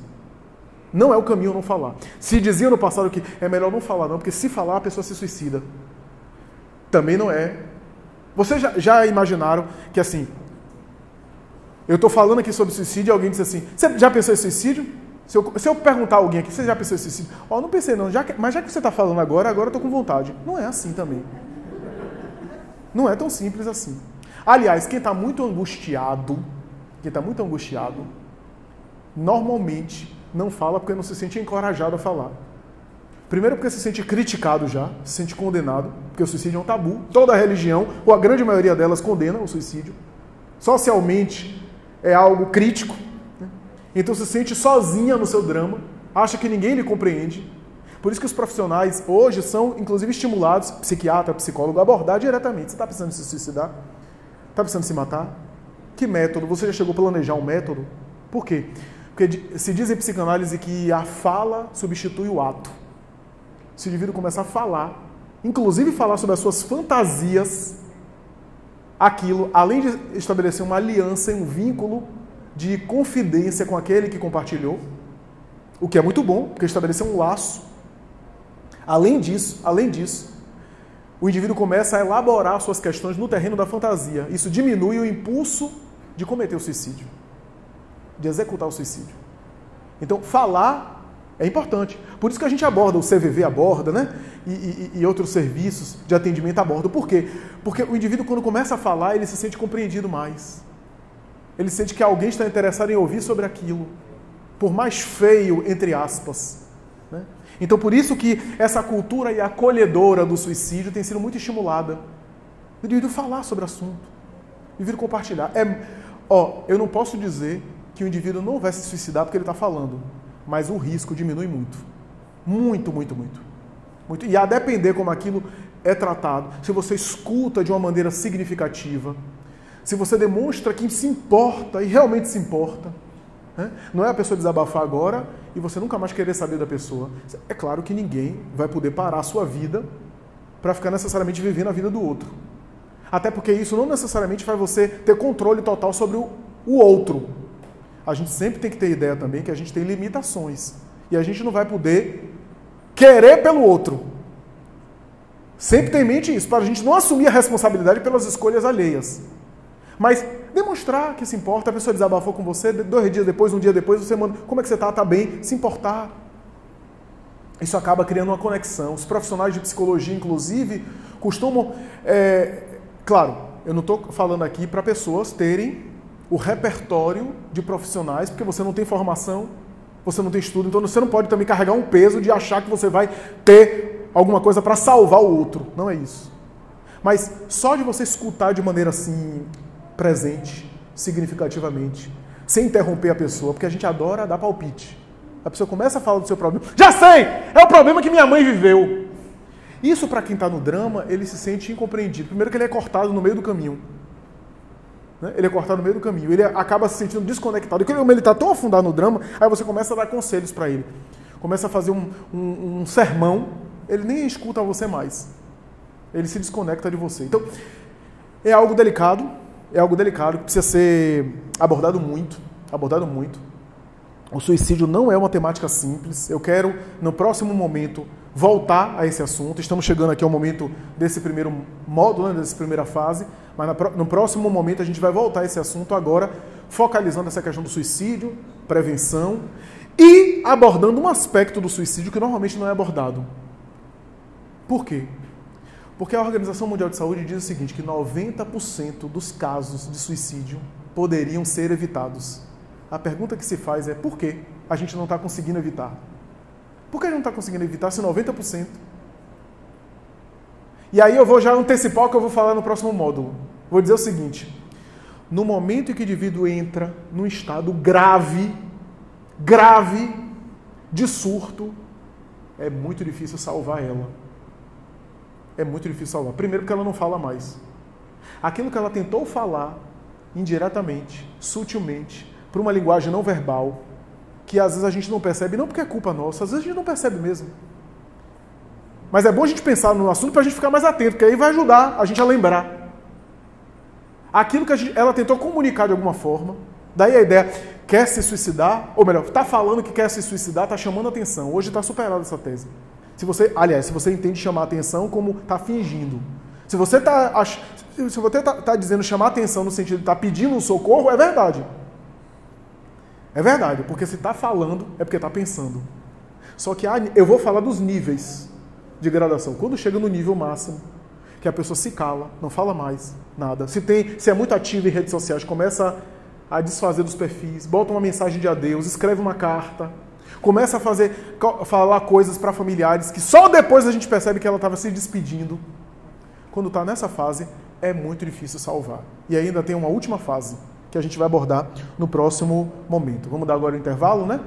Não é o caminho não falar. Se dizia no passado que é melhor não falar, não, porque se falar a pessoa se suicida. Também não é. Vocês já imaginaram que assim, eu estou falando aqui sobre suicídio e alguém diz assim, você já pensou em suicídio? Se eu perguntar a alguém aqui, você já pensou em suicídio? Ó, não pensei não, mas já que você está falando agora eu estou com vontade. Não é assim também. Não é tão simples assim. Aliás, quem está muito angustiado, normalmente não fala porque não se sente encorajado a falar. Primeiro porque se sente criticado já, se sente condenado, porque o suicídio é um tabu. Toda religião, ou a grande maioria delas, condena o suicídio. Socialmente é algo crítico. Né? Então se sente sozinha no seu drama, acha que ninguém lhe compreende. Por isso que os profissionais hoje são, inclusive, estimulados, psiquiatra, psicólogo, a abordar diretamente. Você está pensando em se suicidar? Está pensando em se matar? Que método? Você já chegou a planejar um método? Por quê? Porque se diz em psicanálise que a fala substitui o ato. Se o indivíduo começar a falar, inclusive falar sobre as suas fantasias, aquilo, além de estabelecer uma aliança, um vínculo de confidência com aquele que compartilhou, o que é muito bom, porque estabeleceu um laço. Além disso, o indivíduo começa a elaborar suas questões no terreno da fantasia. Isso diminui o impulso de cometer o suicídio, de executar o suicídio. Então, falar é importante. Por isso que a gente aborda, o CVV aborda, né? E outros serviços de atendimento abordam. Por quê? Porque o indivíduo, quando começa a falar, ele se sente compreendido mais. Ele sente que alguém está interessado em ouvir sobre aquilo. Por mais feio, entre aspas. Né? Então, por isso que essa cultura e acolhedora do suicídio tem sido muito estimulada. O indivíduo falar sobre o assunto. O indivíduo compartilhar. Eu não posso dizer que o indivíduo não vai se suicidar porque ele está falando. Mas o risco diminui muito. Muito, muito, muito. E a depender como aquilo é tratado, se você escuta de uma maneira significativa, se você demonstra que se importa e realmente se importa, né? Não é a pessoa desabafar agora e você nunca mais querer saber da pessoa. É claro que ninguém vai poder parar a sua vida para ficar necessariamente vivendo a vida do outro. Até porque isso não necessariamente faz você ter controle total sobre o outro. A gente sempre tem que ter ideia também que a gente tem limitações. E a gente não vai poder querer pelo outro. Sempre tem em mente isso, para a gente não assumir a responsabilidade pelas escolhas alheias. Mas demonstrar que se importa, a pessoa desabafou com você, 2 dias depois, 1 dia depois, você manda, como é que você está? Está bem? Se importar. Isso acaba criando uma conexão. Os profissionais de psicologia, inclusive, costumam... Claro, eu não estou falando aqui para pessoas terem o repertório de profissionais, porque você não tem formação, você não tem estudo, então você não pode também carregar um peso de achar que você vai ter alguma coisa para salvar o outro. Não é isso. Mas só de você escutar de maneira assim, presente, significativamente, sem interromper a pessoa, porque a gente adora dar palpite. A pessoa começa a falar do seu problema. Já sei! É o problema que minha mãe viveu. Isso, para quem está no drama, ele se sente incompreendido. Primeiro que ele é cortado no meio do caminho. Ele é cortado no meio do caminho, ele acaba se sentindo desconectado. E como ele está tão afundado no drama, aí você começa a dar conselhos para ele. Começa a fazer um sermão, ele nem escuta você mais. Ele se desconecta de você. Então, é algo delicado que precisa ser abordado muito. O suicídio não é uma temática simples. Eu quero, no próximo momento, voltar a esse assunto. Estamos chegando aqui ao momento desse primeiro módulo, dessa primeira fase, mas no próximo momento a gente vai voltar a esse assunto agora, focalizando essa questão do suicídio, prevenção e abordando um aspecto do suicídio que normalmente não é abordado. Por quê? Porque a Organização Mundial de Saúde diz o seguinte, que 90% dos casos de suicídio poderiam ser evitados. A pergunta que se faz é por que a gente não está conseguindo evitar? Por que a gente não está conseguindo evitar se 90%? E aí eu vou já antecipar o que eu vou falar no próximo módulo. Vou dizer o seguinte, no momento em que o indivíduo entra num estado grave, de surto, é muito difícil salvar ela. É muito difícil salvar. Primeiro porque ela não fala mais. Aquilo que ela tentou falar, indiretamente, sutilmente, por uma linguagem não verbal, que às vezes a gente não percebe, não porque é culpa nossa, às vezes a gente não percebe mesmo. Mas é bom a gente pensar no assunto para a gente ficar mais atento, porque aí vai ajudar a gente a lembrar. Aquilo que ela tentou comunicar de alguma forma, daí a ideia, quer se suicidar, ou melhor, está falando que quer se suicidar, está chamando atenção. Hoje está superada essa tese. Se você entende chamar atenção como está fingindo. Se você está dizendo chamar atenção no sentido de estar pedindo um socorro, é verdade. É verdade, porque se está falando, é porque está pensando. Só que eu vou falar dos níveis de gradação. Quando chega no nível máximo, que a pessoa se cala, não fala mais nada. Se é muito ativa em redes sociais, começa a desfazer dos perfis, bota uma mensagem de adeus, escreve uma carta, começa a falar coisas para familiares que só depois a gente percebe que ela estava se despedindo. Quando está nessa fase, é muito difícil salvar. E ainda tem uma última fase, que a gente vai abordar no próximo momento. Vamos dar agora o intervalo, né?